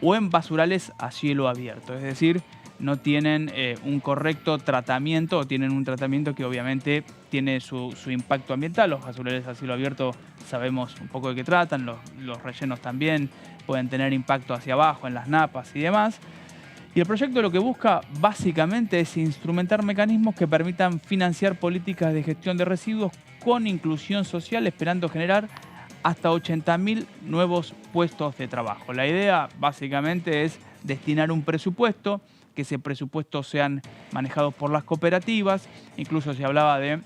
o en basurales a cielo abierto. Es decir, no tienen un correcto tratamiento o tienen un tratamiento que obviamente tiene su impacto ambiental. Los basurales a cielo abierto sabemos un poco de qué tratan, los rellenos también pueden tener impacto hacia abajo en las napas y demás. Y el proyecto lo que busca básicamente es instrumentar mecanismos que permitan financiar políticas de gestión de residuos con inclusión social, esperando generar hasta 80.000 nuevos puestos de trabajo. La idea básicamente es destinar un presupuesto, que ese presupuesto sean manejados por las cooperativas. Incluso se hablaba de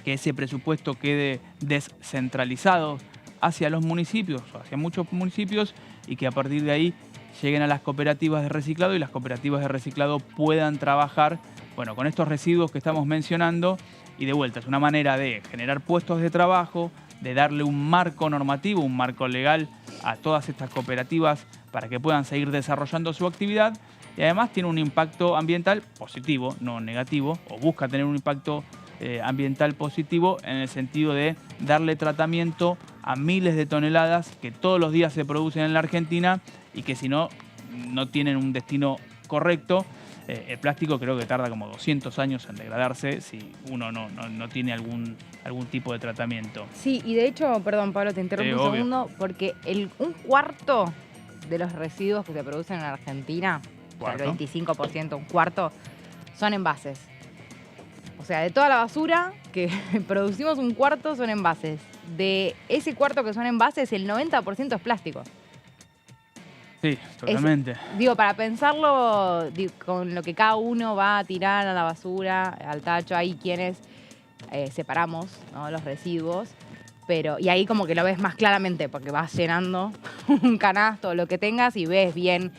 que ese presupuesto quede descentralizado hacia los municipios, o hacia muchos municipios, y que a partir de ahí lleguen a las cooperativas de reciclado y las cooperativas de reciclado puedan trabajar Bueno, con estos residuos que estamos mencionando, y de vuelta, es una manera de generar puestos de trabajo, de darle un marco normativo, un marco legal a todas estas cooperativas para que puedan seguir desarrollando su actividad, y además tiene un impacto ambiental positivo, no negativo, o busca tener un impacto ambiental positivo en el sentido de darle tratamiento a miles de toneladas que todos los días se producen en la Argentina y que si no tienen un destino correcto. El plástico creo que tarda como 200 años en degradarse si uno no tiene algún tipo de tratamiento. Sí, y de hecho, perdón Pablo, te interrumpo un segundo, porque un cuarto de los residuos que se producen en Argentina, o sea, el 25%, un cuarto, son envases. O sea, de toda la basura que producimos, un cuarto son envases. De ese cuarto que son envases, el 90% es plástico. Sí, totalmente. Para pensarlo con lo que cada uno va a tirar a la basura, al tacho, hay quienes separamos, ¿no?, los residuos, y ahí como que lo ves más claramente porque vas llenando un canasto o lo que tengas y ves bien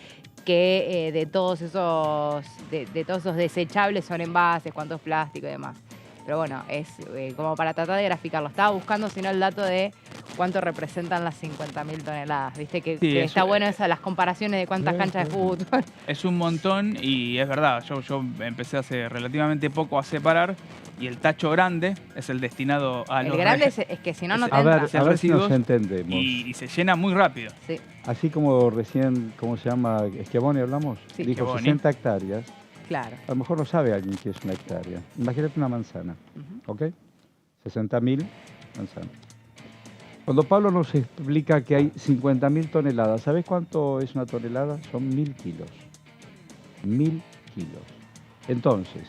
que de todos esos desechables son envases, cuánto es plástico y demás. Pero bueno, es como para tratar de graficarlo. Estaba buscando, si no, el dato de cuánto representan las 50.000 toneladas. Viste que está bueno las comparaciones de cuántas canchas de fútbol. Es un montón y es verdad. Yo empecé hace relativamente poco a separar y el tacho grande es el destinado a los... El grande es que si no te entra. A ver si nos entendemos. Y se llena muy rápido. Sí. Así como recién, ¿cómo se llama? Schiavoni hablamos. Sí. Dijo Schiavoni. 60 hectáreas. Claro. A lo mejor no sabe alguien qué es una hectárea. Imagínate una manzana, ¿ok? 60.000 manzanas. Cuando Pablo nos explica que hay 50.000 toneladas, ¿sabés cuánto es una tonelada? Son 1.000 kilos. 1.000 kilos. Entonces,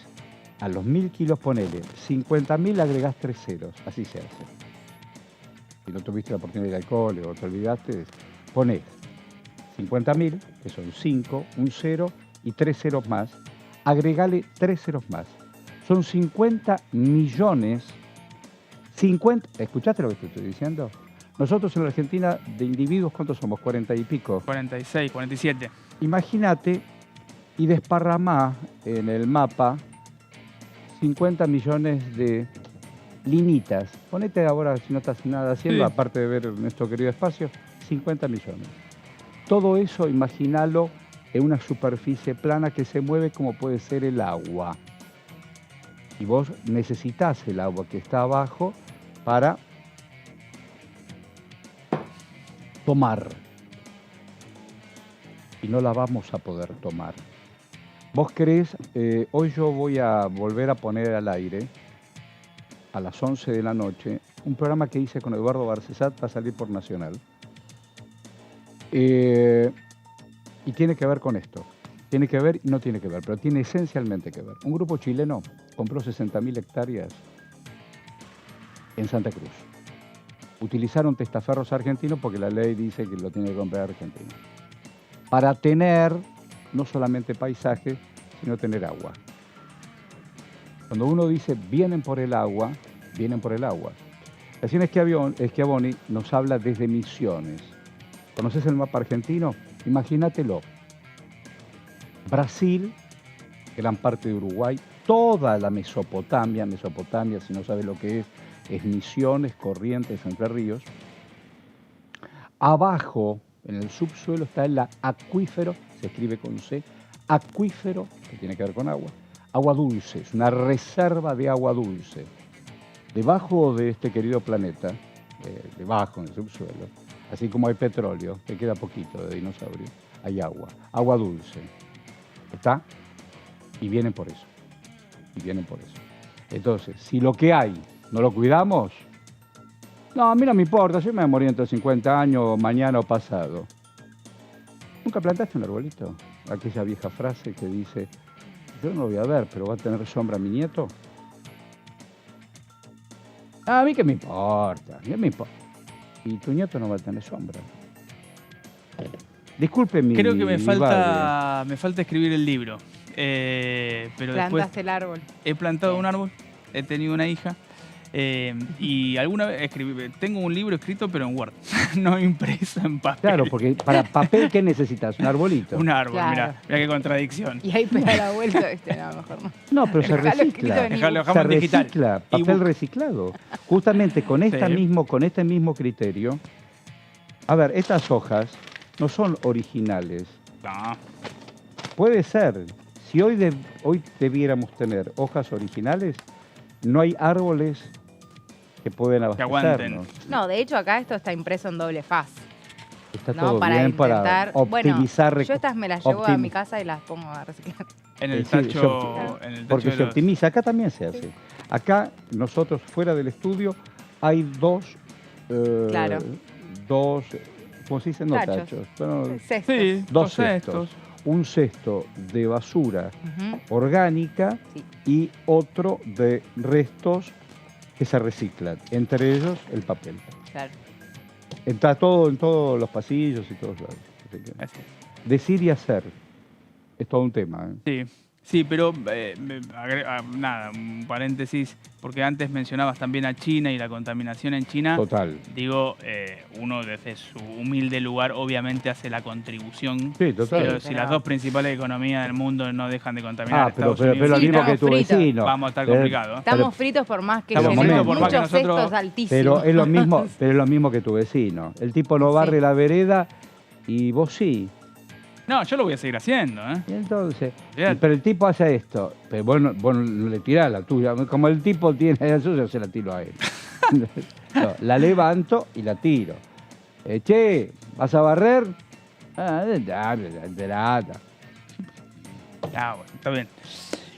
a los 1.000 kilos ponele, 50.000 agregás 3 ceros, así se hace. Si no tuviste la oportunidad de alcohol o te olvidaste, ponés 50.000, que son 5, un 0 y 3 ceros más. Agregale 3 ceros más. Son 50 millones. ¿Escuchaste lo que te estoy diciendo? Nosotros en la Argentina, de individuos, ¿cuántos somos? 40 y pico. 46, 47. Imagínate y desparramá en el mapa 50 millones de linitas. Ponete ahora, si no estás nada haciendo, aparte de ver nuestro querido espacio, 50 millones. Todo eso, imagínalo en una superficie plana que se mueve como puede ser el agua. Y vos necesitas el agua que está abajo para tomar. Y no la vamos a poder tomar. ¿Vos creés? Hoy yo voy a volver a poner al aire a las 11 de la noche un programa que hice con Eduardo Barcesat, va a salir por Nacional. Y tiene que ver con esto. Tiene que ver y no tiene que ver, pero tiene esencialmente que ver. Un grupo chileno compró 60.000 hectáreas en Santa Cruz. Utilizaron testaferros argentinos porque la ley dice que lo tiene que comprar Argentina. Para tener no solamente paisaje, sino tener agua. Cuando uno dice vienen por el agua, vienen por el agua. Recién Schiavoni nos habla desde Misiones. ¿Conoces el mapa argentino? Imagínatelo. Brasil, gran parte de Uruguay, toda la Mesopotamia, si no sabes lo que es Misiones, Corrientes, Entre Ríos. Abajo, en el subsuelo, está el acuífero, se escribe con C, acuífero, que tiene que ver con agua, agua dulce, es una reserva de agua dulce. Debajo de este querido planeta, debajo, en el subsuelo, así como hay petróleo, que queda poquito de dinosaurio, hay agua dulce. ¿Está? Y vienen por eso. Entonces, si lo que hay no lo cuidamos, no, a mí no me importa, yo me voy a morir entre 50 años, mañana o pasado. ¿Nunca plantaste un arbolito? Aquella vieja frase que dice, yo no lo voy a ver, pero va a tener sombra mi nieto. A mí qué me importa, y tu nieto no va a tener sombra. Disculpe mi... Creo que me falta escribir el libro. Pero Plantaste después el árbol. he plantado un árbol, he tenido una hija Y alguna vez tengo un libro escrito, pero en Word, no impreso en papel. Claro, porque para papel, ¿qué necesitas? ¿Un arbolito? Un árbol, Claro. mira qué contradicción. Y ahí pega la vuelta, no, mejor no. No, pero se Dejalo recicla. escrito en Dejalo Se digital. recicla, papel Ebook. reciclado. Justamente con, Sí. con este mismo criterio. A ver, estas hojas no son originales. No. Puede ser. Si hoy debiéramos tener hojas originales, no hay árboles que pueden abastecernos. No, de hecho acá esto está impreso en doble faz. Está ¿No? todo Para bien intentar, para optimizar. bueno, yo estas me las llevo a mi casa y las pongo a reciclar. En el Sí, tacho. porque se optimiza. Acá también se hace. Acá nosotros fuera del estudio hay dos, Claro. ¿cómo se dice? No Tachos. tachos. Bueno, Cestos. Sí, dos cestos. Un cesto de basura orgánica y otro de restos que se reciclan, entre ellos el papel. Claro. Está todo en todos los pasillos y todos lados. Así que decir y hacer es todo un tema. Sí, pero nada, un paréntesis, porque antes mencionabas también a China y la contaminación en China. Total. Digo, uno desde su humilde lugar obviamente hace la contribución. Sí, total. Pero si las dos principales economías del mundo no dejan de contaminar, pero Estados Unidos lo y mismo China, que tu vecino. vamos a estar complicados. Estamos fritos por más que Estamos llenemos fritos por más que muchos nosotros- cestos altísimos. Pero es lo mismo que tu vecino. El tipo no barre la vereda y vos sí. No, yo lo voy a seguir haciendo, ¿eh? Y entonces, Bien. pero el tipo hace esto, pero vos no le tirás la tuya. Como el tipo tiene la suya, se la tiro a él. No, la levanto y la tiro. Che, ¿vas a barrer? Ah, enterada. Ah, bueno, está bien.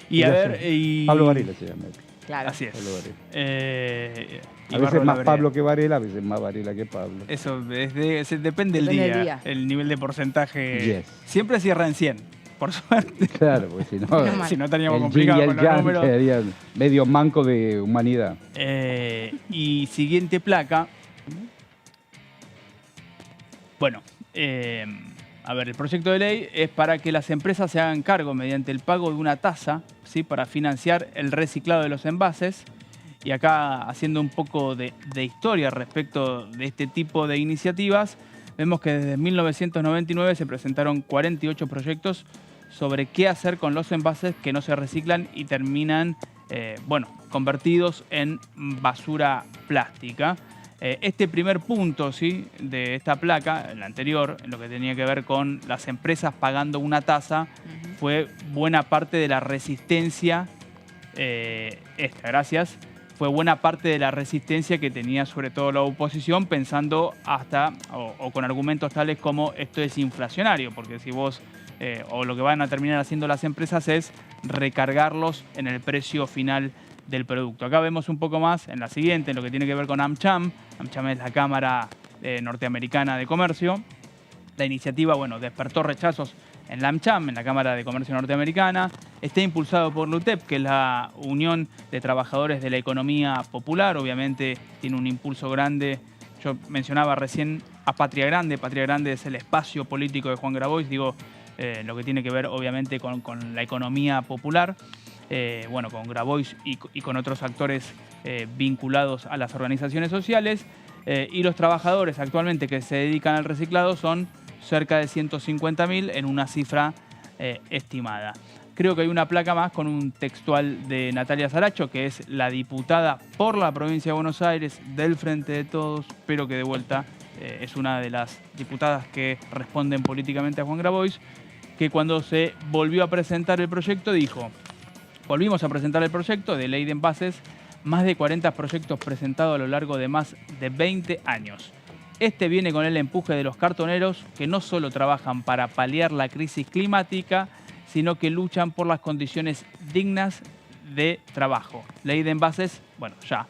Y a ver, Pablo Varela se llama. Claro. Así es. Pablo Varela. Y A barro veces la más vereda. Pablo que Varela, a veces más Varela que Pablo. Eso depende del Depende del día, día. el nivel de porcentaje. Yes. Siempre cierra en 100, por suerte. Claro, porque si no, Si no estaríamos el complicados yin y con el los yang números. serían medio manco de humanidad. Y siguiente placa. Bueno, a ver, el proyecto de ley es para que las empresas se hagan cargo mediante el pago de una tasa, ¿sí? Para financiar el reciclado de los envases. Y acá, haciendo un poco de historia respecto de este tipo de iniciativas, vemos que desde 1999 se presentaron 48 proyectos sobre qué hacer con los envases que no se reciclan y terminan, convertidos en basura plástica. Este primer punto, ¿sí?, de esta placa, el anterior, en lo que tenía que ver con las empresas pagando una tasa, fue buena parte de la resistencia, fue buena parte de la resistencia que tenía sobre todo la oposición, pensando hasta, o con argumentos tales como esto es inflacionario, porque si vos, o lo que van a terminar haciendo las empresas es recargarlos en el precio final del producto. Acá vemos un poco más en la siguiente, en lo que tiene que ver con AmCham. AmCham es la Cámara Norteamericana de Comercio. La iniciativa, despertó rechazos en la AmCham, en la Cámara de Comercio Norteamericana. Está impulsado por la UTEP, que es la Unión de Trabajadores de la Economía Popular. Obviamente tiene un impulso grande. Yo mencionaba recién a Patria Grande. Patria Grande es el espacio político de Juan Grabois. Digo, lo que tiene que ver obviamente con la economía popular. Con Grabois y con otros actores vinculados a las organizaciones sociales. Y los trabajadores actualmente que se dedican al reciclado son cerca de 150.000 en una cifra estimada. Creo que hay una placa más con un textual de Natalia Saracho, que es la diputada por la provincia de Buenos Aires del Frente de Todos, pero que de vuelta es una de las diputadas que responden políticamente a Juan Grabois, que cuando se volvió a presentar el proyecto dijo: volvimos a presentar el proyecto de ley de envases, más de 40 proyectos presentados a lo largo de más de 20 años. Este viene con el empuje de los cartoneros, que no solo trabajan para paliar la crisis climática, sino que luchan por las condiciones dignas de trabajo. Ley de envases, ya.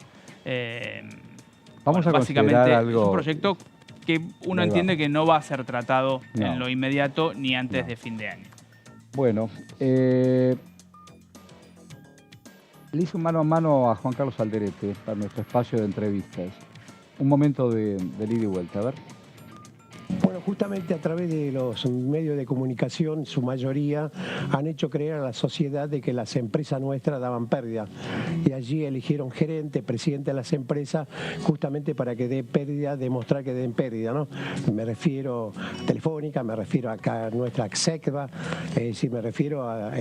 Vamos a básicamente considerar algo. es un proyecto que uno Ahí va. entiende que no va a ser tratado No. en lo inmediato ni antes de fin de año. Bueno, le hice un mano a mano a Juan Carlos Alderete para nuestro espacio de entrevistas. Un momento de ida y vuelta, a ver. Bueno, Bueno, justamente a través de los medios de comunicación, su mayoría han hecho creer a la sociedad de que las empresas nuestras daban pérdida. Y allí eligieron gerente, presidente de las empresas, justamente para que dé pérdida, demostrar que den pérdida, ¿no? Me refiero a Telefónica, me refiero acá a nuestra Execva, es decir, me refiero a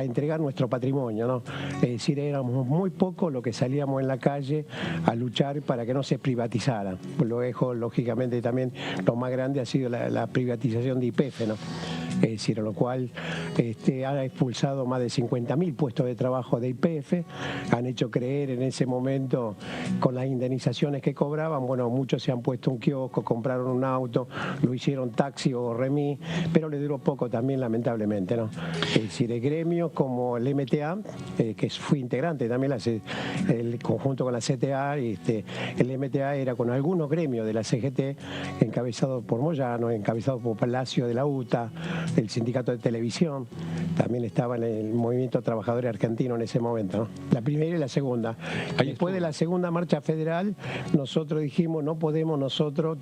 entregar nuestro patrimonio, ¿no? Es decir, éramos muy pocos los que salíamos en la calle a luchar para que no se privatizara. Luego, lógicamente, también lo más grande ha sido la privatización de YPF, ¿no? Es decir, a lo cual ha expulsado más de 50.000 puestos de trabajo de YPF, han hecho creer en ese momento, con las indemnizaciones que cobraban, bueno, muchos se han puesto un kiosco, compraron un auto, lo hicieron taxi o remis, pero le duró poco también, lamentablemente, ¿no? Es decir, el gremio como el MTA, que fui integrante también, el conjunto con la CTA, el MTA era con algunos gremios de la CGT, encabezado por Moyano, encabezado por Palacio de la UTA, el sindicato de televisión, también estaba en el movimiento trabajadores argentino en ese momento, ¿no? La primera y la segunda. Después de la segunda marcha federal, nosotros dijimos, no podemos nosotros,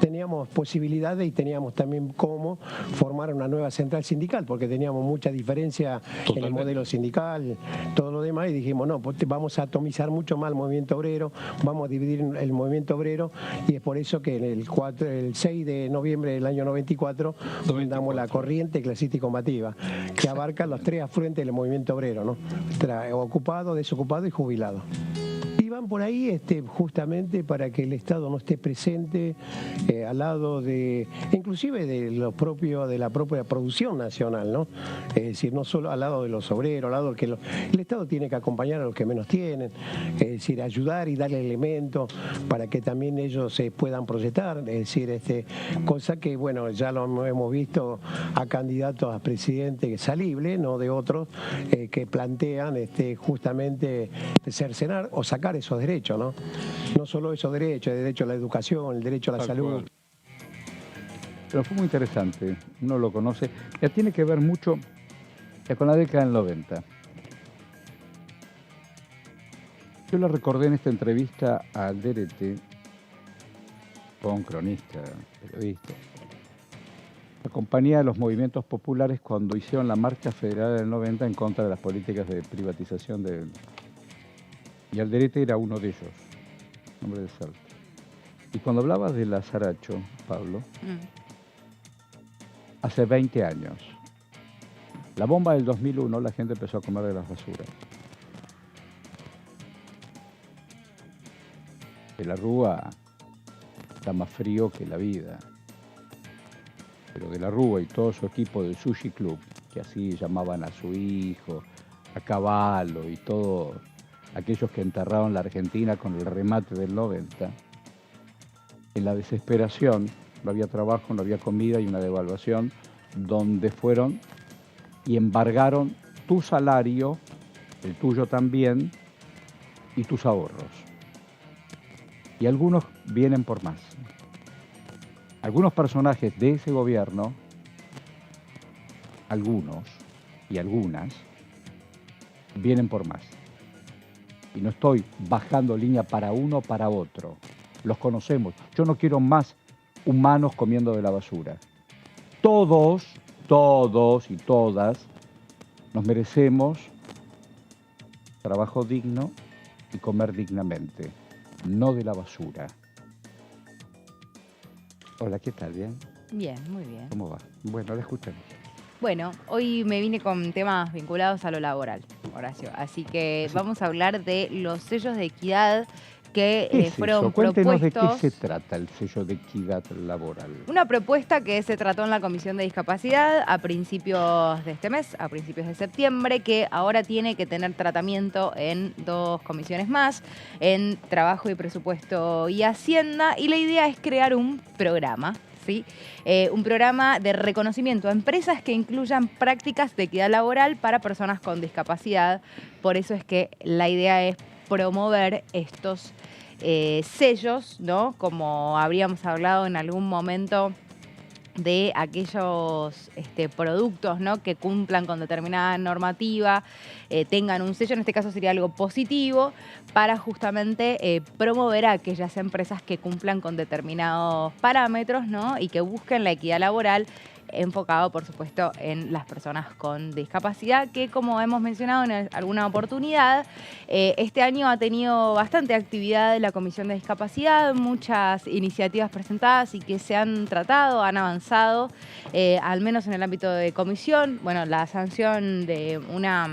teníamos posibilidades y teníamos también cómo formar una nueva central sindical, porque teníamos mucha diferencia en el modelo sindical, todo lo demás, y dijimos, no, pues vamos a atomizar mucho más el movimiento obrero, vamos a dividir el movimiento obrero, y es por eso que el 6 de noviembre del año 94 fundamos la Corriente Clasista y Combativa, que abarca los tres afluentes del movimiento obrero, ¿no? Ocupado, desocupado y jubilado. Y van por ahí justamente para que el Estado no esté presente al lado de, inclusive de la propia producción nacional, ¿no? Es decir, no solo al lado de los obreros, al lado que el Estado tiene que acompañar a los que menos tienen, es decir, ayudar y darle elementos para que también ellos se puedan proyectar, es decir, cosa que, bueno, ya lo hemos visto a candidatos a presidente salible, no de otros, que plantean justamente cercenar o sacar esos derechos, ¿no? No solo esos derechos, el derecho a la educación, el derecho a la salud. Pero fue muy interesante, uno lo conoce, ya tiene que ver mucho con la década del 90. Yo lo recordé en esta entrevista a Alderete, con cronista, periodista, acompañé a los movimientos populares cuando hicieron la marcha federal del 90 en contra de las políticas de privatización y Alderete era uno de ellos, hombre de Salta. Y cuando hablabas de la Saracho, Pablo, hace 20 años, la bomba del 2001, la gente empezó a comer de las basuras. De la Rúa está más frío que la vida. Pero de la Rúa y todo su equipo del Sushi Club, que así llamaban a su hijo, a Cavallo y todos aquellos que enterraron la Argentina con el remate del 90, en la desesperación, no había trabajo, no había comida y una devaluación, donde fueron y embargaron tu salario, el tuyo también, y tus ahorros. Y algunos vienen por más. Algunos personajes de ese gobierno, algunos y algunas, vienen por más. Y no estoy bajando línea para uno o para otro. Los conocemos. Yo no quiero más humanos comiendo de la basura. Todos y todas nos merecemos trabajo digno y comer dignamente, no de la basura. Hola, ¿qué tal? ¿Bien? Bien, muy bien. ¿Cómo va? Bueno, la escuchamos. Bueno, hoy me vine con temas vinculados a lo laboral, Horacio. Así que vamos a hablar de los sellos de equidad que fueron Cuéntenos propuestos. de qué se trata el sello de equidad laboral. Una propuesta que se trató en la Comisión de Discapacidad a principios de este mes, a principios de septiembre, que ahora tiene que tener tratamiento en 2 comisiones más, en Trabajo y Presupuesto y Hacienda, y la idea es crear un programa, ¿sí? Un programa de reconocimiento a empresas que incluyan prácticas de equidad laboral para personas con discapacidad. Por eso es que la idea es promover estos sellos, ¿no? Como habríamos hablado en algún momento de aquellos productos, ¿no?, que cumplan con determinada normativa, tengan un sello, en este caso sería algo positivo, para justamente promover a aquellas empresas que cumplan con determinados parámetros, ¿no?, y que busquen la equidad laboral, enfocado, por supuesto, en las personas con discapacidad, que, como hemos mencionado en alguna oportunidad, este año ha tenido bastante actividad la Comisión de Discapacidad, muchas iniciativas presentadas y que se han tratado, han avanzado, al menos en el ámbito de comisión. Bueno, la sanción de una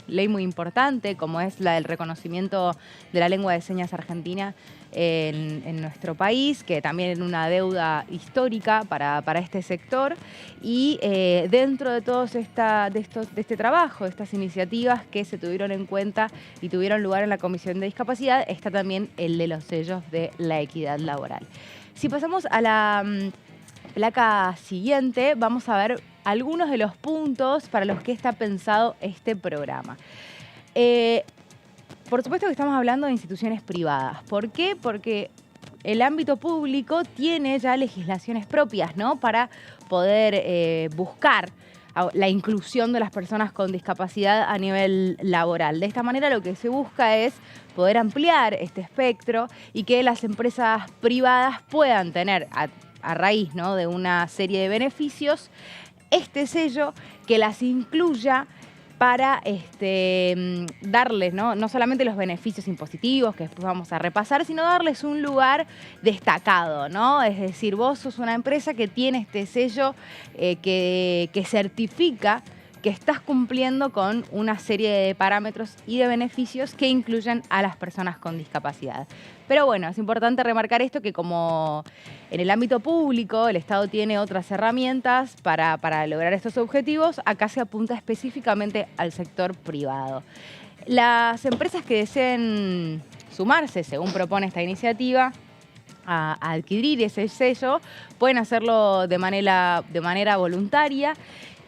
ley muy importante, como es la del reconocimiento de la lengua de señas argentina en nuestro país, que también es una deuda histórica para este sector. Y dentro de todo este trabajo, de estas iniciativas que se tuvieron en cuenta y tuvieron lugar en la Comisión de Discapacidad, está también el de los sellos de la equidad laboral. Si pasamos a la placa siguiente, vamos a ver algunos de los puntos para los que está pensado este programa. Por supuesto que estamos hablando de instituciones privadas. ¿Por qué? Porque el ámbito público tiene ya legislaciones propias, ¿no?, para poder buscar la inclusión de las personas con discapacidad a nivel laboral. De esta manera lo que se busca es poder ampliar este espectro y que las empresas privadas puedan tener, a raíz, ¿no?, de una serie de beneficios, este sello que las incluya para darles, no solamente los beneficios impositivos que después vamos a repasar, sino darles un lugar destacado, ¿no? Es decir, vos sos una empresa que tiene este sello que certifica que estás cumpliendo con una serie de parámetros y de beneficios que incluyen a las personas con discapacidad. Pero bueno, es importante remarcar esto, que como en el ámbito público el Estado tiene otras herramientas para lograr estos objetivos, acá se apunta específicamente al sector privado. Las empresas que deseen sumarse, según propone esta iniciativa, a adquirir ese sello, pueden hacerlo de manera voluntaria.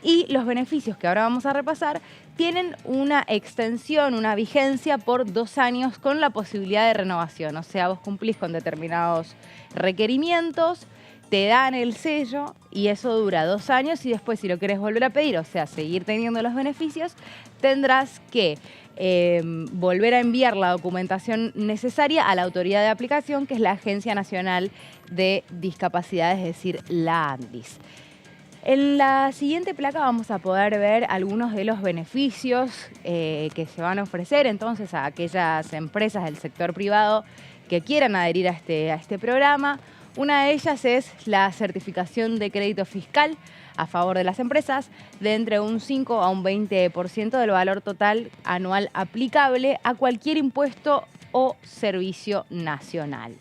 Y los beneficios que ahora vamos a repasar tienen una extensión, una vigencia por 2 años con la posibilidad de renovación. O sea, vos cumplís con determinados requerimientos, te dan el sello y eso dura 2 años, y después, si lo querés volver a pedir, o sea, seguir teniendo los beneficios, tendrás que volver a enviar la documentación necesaria a la autoridad de aplicación, que es la Agencia Nacional de Discapacidad, es decir, la ANDIS. En la siguiente placa vamos a poder ver algunos de los beneficios que se van a ofrecer entonces a aquellas empresas del sector privado que quieran adherir a este programa. Una de ellas es la certificación de crédito fiscal a favor de las empresas de entre un 5 a un 20% del valor total anual aplicable a cualquier impuesto o servicio nacional.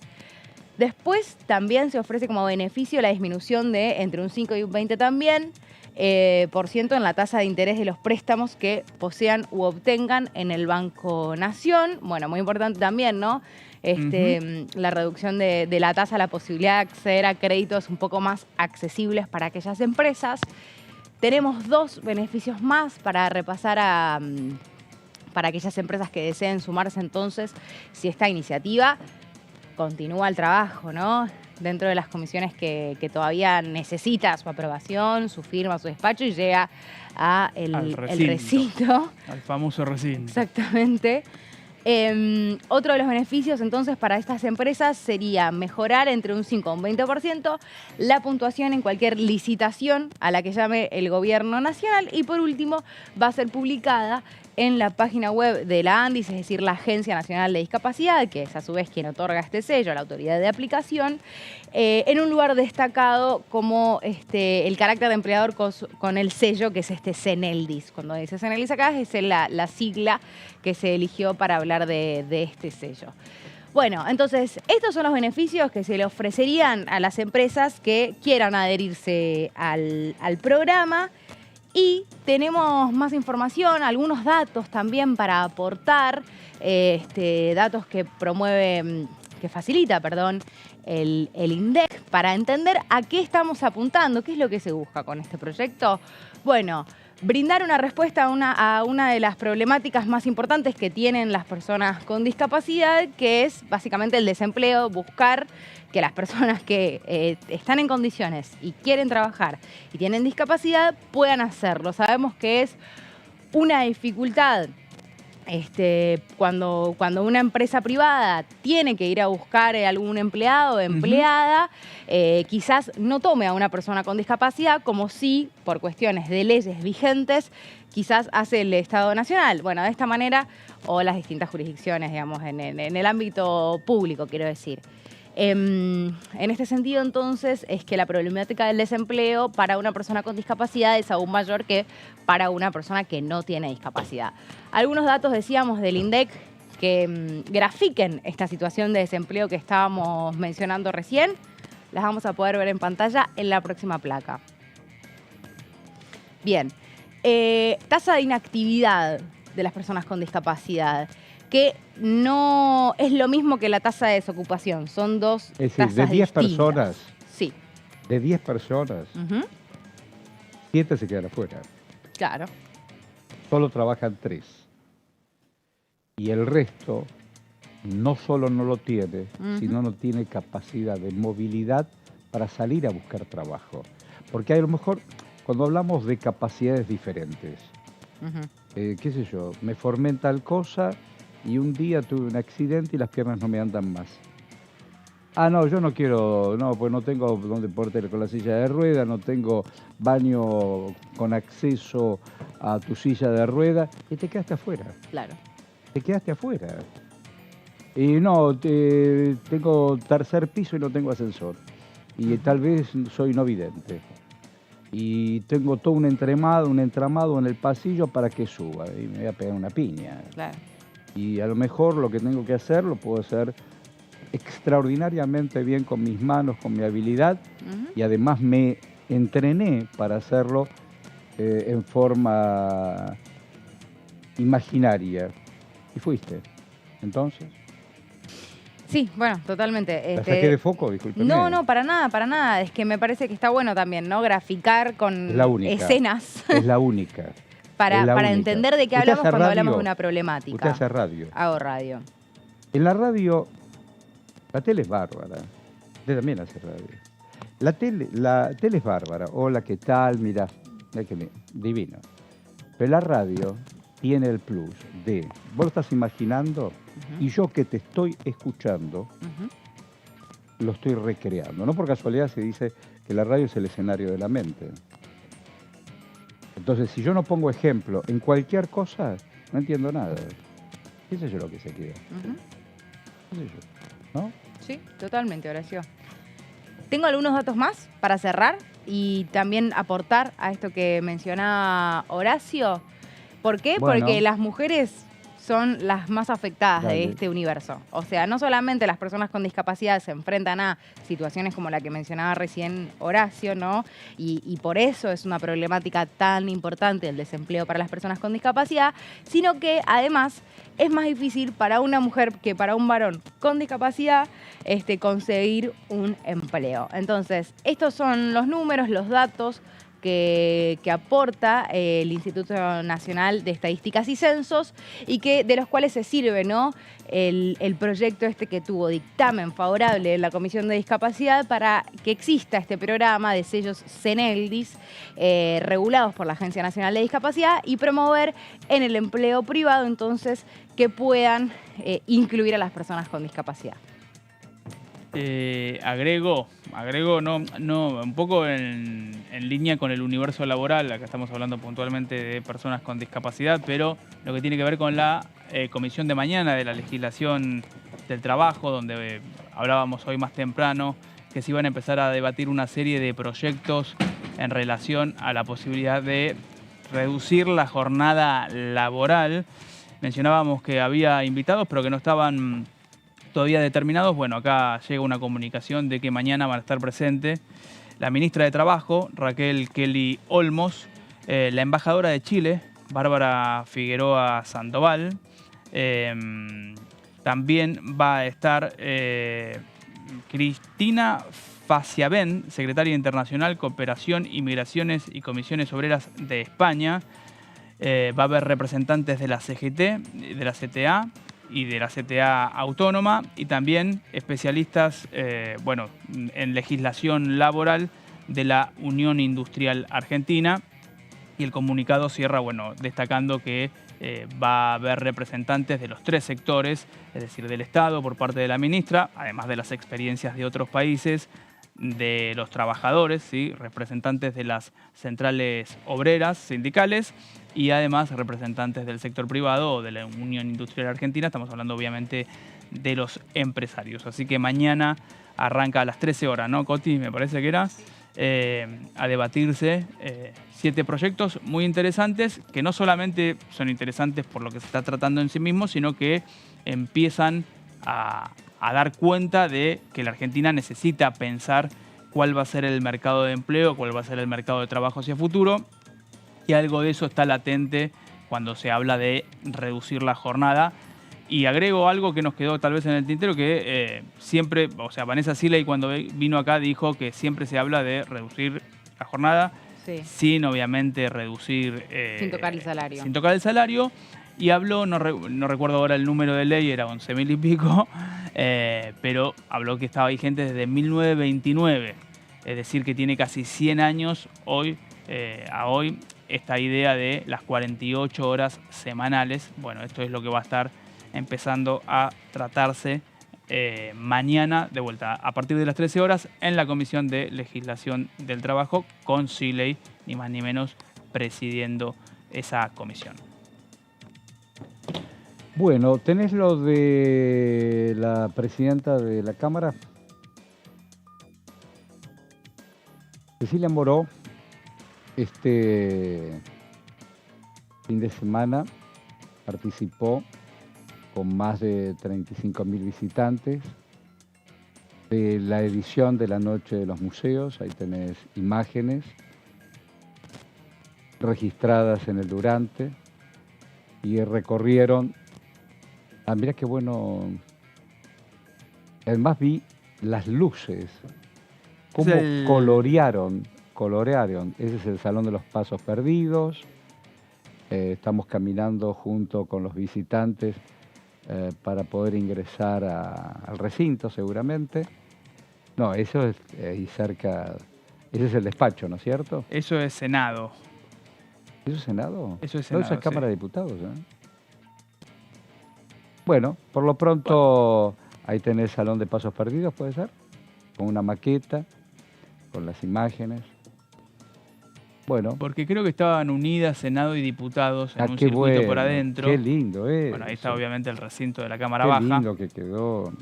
Después también se ofrece como beneficio la disminución de entre un 5 y un 20 también por ciento en la tasa de interés de los préstamos que posean u obtengan en el Banco Nación. Bueno, muy importante también, ¿no? La reducción de la tasa, la posibilidad de acceder a créditos un poco más accesibles para aquellas empresas. Tenemos 2 beneficios más para repasar para aquellas empresas que deseen sumarse entonces, si esta iniciativa continúa el trabajo, ¿no?, dentro de las comisiones que todavía necesita su aprobación, su firma, su despacho, y llega al recinto. Al famoso recinto. Exactamente. Otro de los beneficios entonces para estas empresas sería mejorar entre un 5 a un 20% la puntuación en cualquier licitación a la que llame el gobierno nacional, y por último va a ser publicada en la página web de la ANDIS, es decir, la Agencia Nacional de Discapacidad, que es a su vez quien otorga este sello a la autoridad de aplicación, en un lugar destacado como el carácter de empleador con el sello, que es CENELDIS. Cuando dice CENELDIS acá es la sigla que se eligió para hablar de este sello. Bueno, entonces, estos son los beneficios que se le ofrecerían a las empresas que quieran adherirse al programa. Y tenemos más información, algunos datos también para aportar, datos que facilita el INDEC, para entender a qué estamos apuntando, qué es lo que se busca con este proyecto. Bueno, brindar una respuesta a una de las problemáticas más importantes que tienen las personas con discapacidad, que es básicamente el desempleo, buscar que las personas que están en condiciones y quieren trabajar y tienen discapacidad puedan hacerlo. Sabemos que es una dificultad cuando una empresa privada tiene que ir a buscar algún empleado o empleada, quizás no tome a una persona con discapacidad, como si, por cuestiones de leyes vigentes, quizás hace el Estado Nacional. Bueno, de esta manera, o las distintas jurisdicciones, digamos, en el ámbito público, quiero decir. En este sentido, entonces, es que la problemática del desempleo para una persona con discapacidad es aún mayor que para una persona que no tiene discapacidad. Algunos datos, decíamos, del INDEC que grafiquen esta situación de desempleo que estábamos mencionando recién, las vamos a poder ver en pantalla en la próxima placa. Bien, tasa de inactividad de las personas con discapacidad, que no es lo mismo que la tasa de desocupación, son dos tasas distintas. Es decir, de 10 personas, sí. De 10 personas, 7 se quedan afuera. Claro. Solo trabajan 3. Y el resto no solo no lo tiene, sino no tiene capacidad de movilidad para salir a buscar trabajo. Porque a lo mejor, cuando hablamos de capacidades diferentes, qué sé yo, me formé en tal cosa y un día tuve un accidente y las piernas no me andan más. Ah, no, yo no quiero, no, pues no tengo donde ponerte con la silla de rueda, no tengo baño con acceso a tu silla de rueda, y te quedaste afuera. Claro. Te quedaste afuera. Y no, tengo tercer piso y no tengo ascensor. Y tal vez soy no vidente. Y tengo todo un entramado en el pasillo para que suba. Y me voy a pegar una piña. Claro. Y a lo mejor lo que tengo que hacer, lo puedo hacer extraordinariamente bien con mis manos, con mi habilidad. Y además me entrené para hacerlo en forma imaginaria. Y fuiste. Entonces... Sí, bueno, totalmente. ¿La saqué de foco? Discúlpeme. No, para nada. Es que me parece que está bueno también, ¿no? Graficar con escenas. Es la única. para entender de qué hablamos cuando hablamos de una problemática. Usted hace radio. Hago radio. En la radio, la tele es bárbara. Usted también hace radio. La tele es bárbara. Hola, ¿qué tal? Mirá, divino. Pero la radio tiene el plus de, vos lo estás imaginando y yo que te estoy escuchando, lo estoy recreando. No por casualidad se dice que la radio es el escenario de la mente. Entonces, si yo no pongo ejemplo en cualquier cosa, no entiendo nada. ¿Qué sé yo lo que se queda? ¿Qué sé yo? ¿No? Sí, totalmente, Horacio. Tengo algunos datos más para cerrar y también aportar a esto que mencionaba Horacio. ¿Por qué? Bueno. Porque las mujeres son las más afectadas de este universo. O sea, no solamente las personas con discapacidad se enfrentan a situaciones como la que mencionaba recién Horacio, ¿no? Y por eso es una problemática tan importante el desempleo para las personas con discapacidad, sino que además es más difícil para una mujer que para un varón con discapacidad conseguir un empleo. Entonces, estos son los números, los datos que aporta el Instituto Nacional de Estadísticas y Censos y de los cuales se sirve, ¿no? el proyecto que tuvo dictamen favorable en la Comisión de Discapacidad para que exista este programa de sellos CENELDIS regulados por la Agencia Nacional de Discapacidad y promover en el empleo privado entonces que puedan incluir a las personas con discapacidad. Agrego un poco en línea con el universo laboral, acá estamos hablando puntualmente de personas con discapacidad, pero lo que tiene que ver con la comisión de mañana de la legislación del trabajo, donde hablábamos hoy más temprano, que se iban a empezar a debatir una serie de proyectos en relación a la posibilidad de reducir la jornada laboral. Mencionábamos que había invitados, pero que no estaban todavía determinados. Bueno, acá llega una comunicación de que mañana van a estar presentes la ministra de Trabajo, Raquel Kelly Olmos, la embajadora de Chile, Bárbara Figueroa Sandoval, también va a estar Cristina Faciaben, secretaria internacional, Cooperación, Inmigraciones y Comisiones Obreras de España. Va a haber representantes de la CGT, de la CTA y de la CTA autónoma, y también especialistas en legislación laboral de la Unión Industrial Argentina. Y el comunicado cierra destacando que va a haber representantes de los 3 sectores, es decir, del Estado por parte de la ministra, además de las experiencias de otros países, de los trabajadores, ¿sí? Representantes de las centrales obreras, sindicales, y además representantes del sector privado o de la Unión Industrial Argentina. Estamos hablando obviamente de los empresarios. Así que mañana arranca a las 13 horas, ¿no, Coti? Me parece que era, a debatirse 7 proyectos muy interesantes, que no solamente son interesantes por lo que se está tratando en sí mismo, sino que empiezan a dar cuenta de que la Argentina necesita pensar cuál va a ser el mercado de empleo, cuál va a ser el mercado de trabajo hacia futuro, y algo de eso está latente cuando se habla de reducir la jornada. Y agrego algo que nos quedó tal vez en el tintero, que siempre, Vanessa Siley cuando vino acá dijo que siempre se habla de reducir la jornada, sin obviamente reducir... sin tocar el salario. Sin tocar el salario. Y habló, no recuerdo ahora el número de ley, era 11.000 y pico, pero habló que estaba vigente desde 1929. Es decir, que tiene casi 100 años a hoy esta idea de las 48 horas semanales. Bueno, esto es lo que va a estar empezando a tratarse mañana, de vuelta, a partir de las 13 horas, en la Comisión de Legislación del Trabajo, con Siley, ni más ni menos, presidiendo esa comisión. Bueno, ¿tenés lo de la presidenta de la Cámara? Cecilia Moró, este fin de semana participó con más de 35.000 visitantes de la edición de la Noche de los Museos. Ahí tenés imágenes registradas en el Durante y recorrieron. Mirá qué bueno. Además vi las luces, cómo colorearon. Ese es el Salón de los Pasos Perdidos. Estamos caminando junto con los visitantes para poder ingresar al recinto seguramente. No, eso es ahí cerca. Ese es el despacho, ¿no es cierto? Eso es Senado. ¿Eso es Senado? Eso es Senado, no, eso es Cámara de Diputados, ¿eh? Bueno, por lo pronto ahí tenés Salón de Pasos Perdidos, ¿puede ser? Con una maqueta, con las imágenes. Bueno. Porque creo que estaban unidas Senado y Diputados en un circuito por adentro. Qué lindo, Bueno, ahí está obviamente el recinto de la Cámara Baja. Qué lindo que quedó.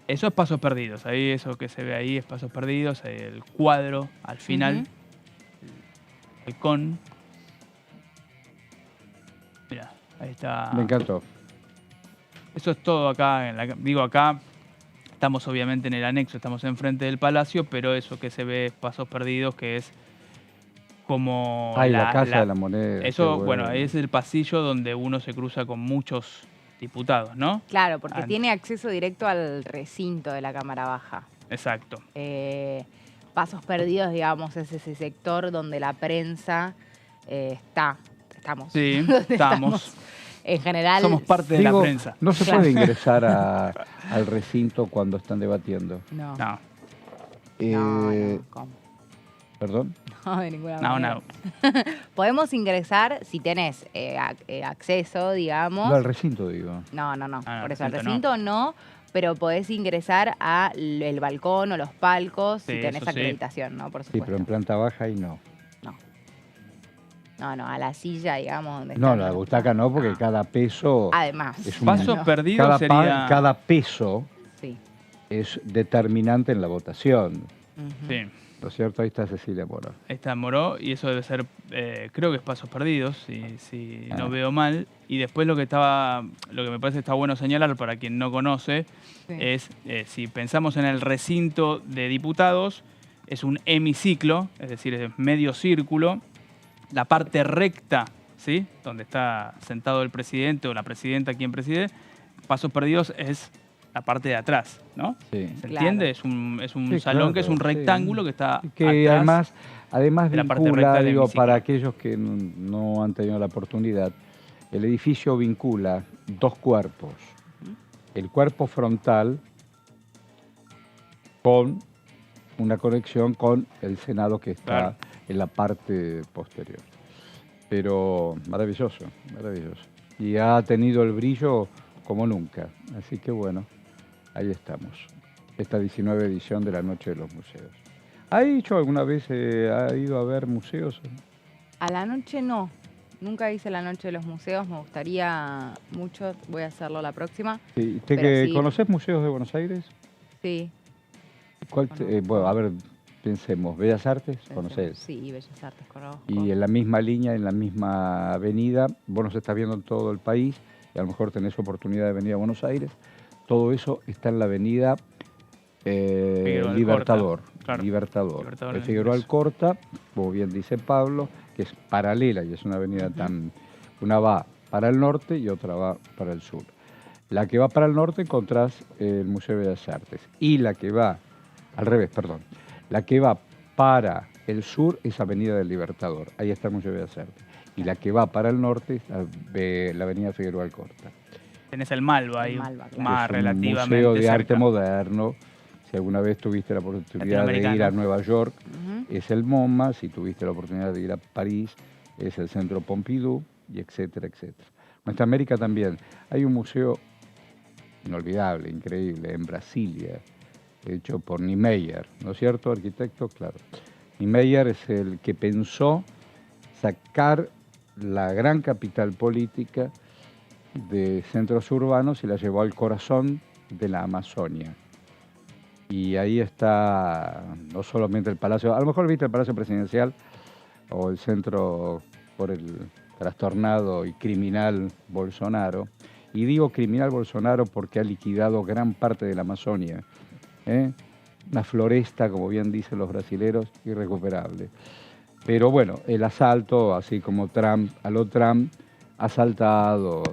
Eso es Pasos Perdidos. Ahí eso que se ve ahí es Pasos Perdidos. El cuadro al final. El balcón. Mirá, ahí está. Me encantó. Eso es todo acá. Acá estamos obviamente en el anexo, estamos enfrente del Palacio, pero eso que se ve es Pasos Perdidos, que es como... la Casa de la Moneda. Eso, bueno, ahí es el pasillo donde uno se cruza con muchos diputados, ¿no? Claro, porque tiene acceso directo al recinto de la Cámara Baja. Exacto. Pasos Perdidos, digamos, es ese sector donde la prensa estamos. Sí, estamos. En general... Somos parte de la prensa. No se puede ingresar al recinto cuando están debatiendo. No. ¿Cómo? ¿Perdón? No, de ninguna manera. No. Podemos ingresar si tenés acceso, digamos. No, al recinto, digo. No. Por eso, al recinto no, pero podés ingresar al balcón o los palcos si tenés acreditación, ¿no? Por supuesto. Sí, pero en planta baja y no. No, a la silla, digamos. Donde no, la butaca no, porque cada peso... Además. Pasos Perdidos sería... Cada peso es determinante en la votación. Sí. ¿No es cierto? Ahí está Cecilia Moró. Ahí está Moró, y eso debe ser, creo que es Pasos Perdidos, si no veo mal. Y después lo que me parece está bueno señalar para quien no conoce, es si pensamos en el recinto de diputados, es un hemiciclo, es decir, es medio círculo, la parte recta, ¿sí? Donde está sentado el presidente o la presidenta, quien preside, Pasos Perdidos es la parte de atrás, ¿no? Sí. ¿Se entiende? Es un Sí, salón claro, que es un rectángulo que está que atrás además de la parte vincula, recta del digo, hemiciclo. para aquellos que no han tenido la oportunidad, el edificio vincula dos cuerpos. El cuerpo frontal con una conexión con el Senado que está en la parte posterior. Pero maravilloso, maravilloso. Y ha tenido el brillo como nunca. Así que bueno, ahí estamos. Esta 19 edición de la Noche de los Museos. ¿Ha hecho alguna vez, ha ido a ver museos? A la noche no. Nunca hice la Noche de los Museos. Me gustaría mucho. Voy a hacerlo la próxima. Sí. Pero sí. ¿Conocés museos de Buenos Aires? Sí. Bueno, a ver, pensemos. ¿Bellas Artes? ¿Conocés? Sí, Bellas Artes, conozco. Y en la misma línea, en la misma avenida, vos nos estás viendo en todo el país y a lo mejor tenés oportunidad de venir a Buenos Aires. Todo eso está en la avenida Libertador. Claro. Libertador. De Figueroa Alcorta, como bien dice Pablo, que es paralela y es una avenida una va para el norte y otra va para el sur. La que va para el norte encontrás el Museo de Bellas Artes y la que va, al revés, perdón, la que va para el sur es Avenida del Libertador, ahí está el Museo de Bellas Artes. Y la que va para el norte es la Avenida Figueroa Alcorta. Tenés el Malva ahí, más Es un relativamente museo de cerca. arte moderno. Si alguna vez tuviste la oportunidad de ir a Nueva York, es el MoMA. Si tuviste la oportunidad de ir a París, es el Centro Pompidou, y etcétera, etcétera. Nuestra América también. Hay un museo inolvidable, increíble, en Brasilia, hecho por Niemeyer, ¿no es cierto, arquitecto? Claro. Niemeyer es el que pensó sacar la gran capital política de centros urbanos y la llevó al corazón de la Amazonia. Y ahí está no solamente el Palacio, a lo mejor viste el Palacio Presidencial o el centro por el trastornado y criminal Bolsonaro. Y digo criminal Bolsonaro porque ha liquidado gran parte de la Amazonia. Una floresta, como bien dicen los brasileros, irrecuperable. Pero bueno, el asalto, así como Trump, a lo Trump, ha asaltado.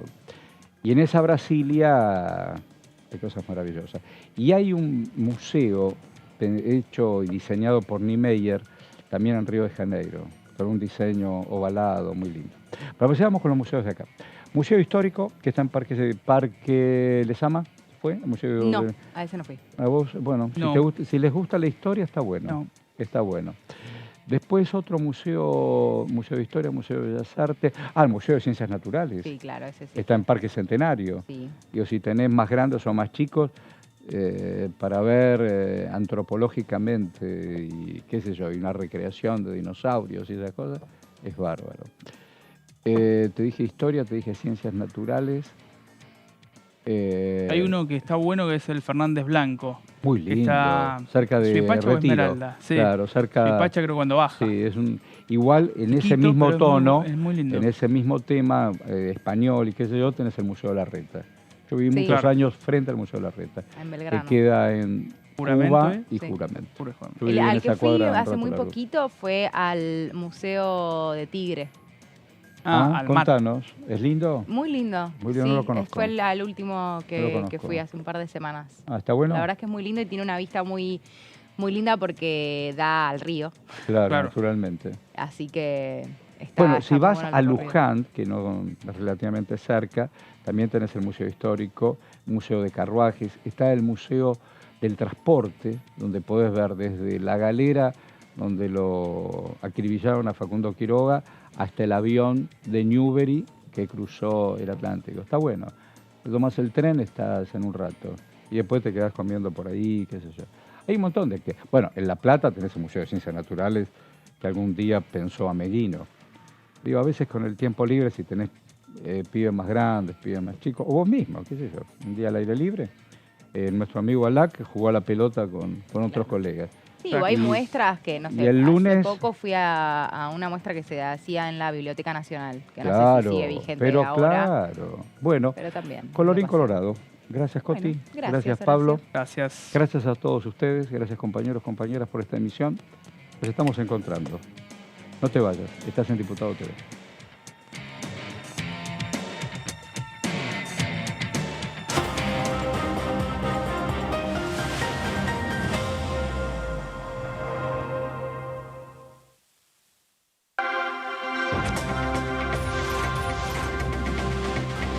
Y en esa Brasilia hay cosas maravillosas. Y hay un museo hecho y diseñado por Niemeyer, también en Río de Janeiro, con un diseño ovalado, muy lindo. Pero empezamos con los museos de acá. Museo Histórico, que está en Parque Lezama, ¿fue? No, a ese no fui. ¿A vos? Bueno, No. si les gusta la historia, está bueno. No. Está bueno. Después otro museo de Historia, Museo de Bellas Artes. Ah, el Museo de Ciencias Naturales. Sí, claro, ese sí. Está en Parque Centenario. Sí. Digo, si tenés más grandes o más chicos, para ver antropológicamente y qué sé yo, y una recreación de dinosaurios y esas cosas, es bárbaro. Te dije historia, te dije ciencias naturales. Hay uno que está bueno que es el Fernández Blanco. Muy lindo, Está cerca de Suipacha o Retiro. Esmeralda. Sí. Claro, cerca. Suipacha creo cuando baja. Sí, es igual en ese Chiquito, mismo pero tono, es muy lindo. en ese mismo tema español y qué sé yo, tenés el Museo de la Reta. Yo viví Sí. muchos Claro. años frente al Museo de la Reta, En Belgrano. que queda en Juramento, Cuba ¿eh? y Sí. Juramento. Puro Juramento. Yo viví en Al esa que fui cuadra un hace rato muy largo. poquito fue al Museo de Tigre. Al mar. Contanos, ¿es lindo? Muy lindo. Muy lindo, sí, no lo conozco. fue el último No lo que conozco. fui hace un par de semanas. Ah, ¿está bueno? La verdad es que es muy lindo y tiene una vista muy, muy linda porque da al río. Claro, naturalmente. Así que está. Bueno, está si muy vas bueno el a recorrido. Luján, que no es relativamente cerca, también tenés el Museo Histórico, Museo de Carruajes, está el Museo del Transporte, donde podés ver desde la galera donde lo acribillaron a Facundo Quiroga, hasta el avión de Newbery que cruzó el Atlántico. Está bueno. Tomás el tren, estás en un rato. Y después te quedás comiendo por ahí, qué sé yo. Hay un montón de que... Bueno, en La Plata tenés el Museo de Ciencias Naturales que algún día pensó Ameguino. Digo, a veces con el tiempo libre, si tenés pibes más grandes, pibes más chicos, o vos mismo, qué sé yo, un día al aire libre, nuestro amigo Alac jugó a la pelota con otros colegas. Sí, o hay muestras que, no y sé, el lunes- hace poco fui a una muestra que se hacía en la Biblioteca Nacional, que no sé Claro, si sigue vigente pero ahora. claro. Bueno, Pero también. colorín colorado. Gracias, Coti. Bueno, gracias, Pablo. Gracias. Gracias a todos ustedes. Gracias, compañeros, compañeras, por esta emisión. Nos estamos encontrando. No te vayas, estás en Diputado TV.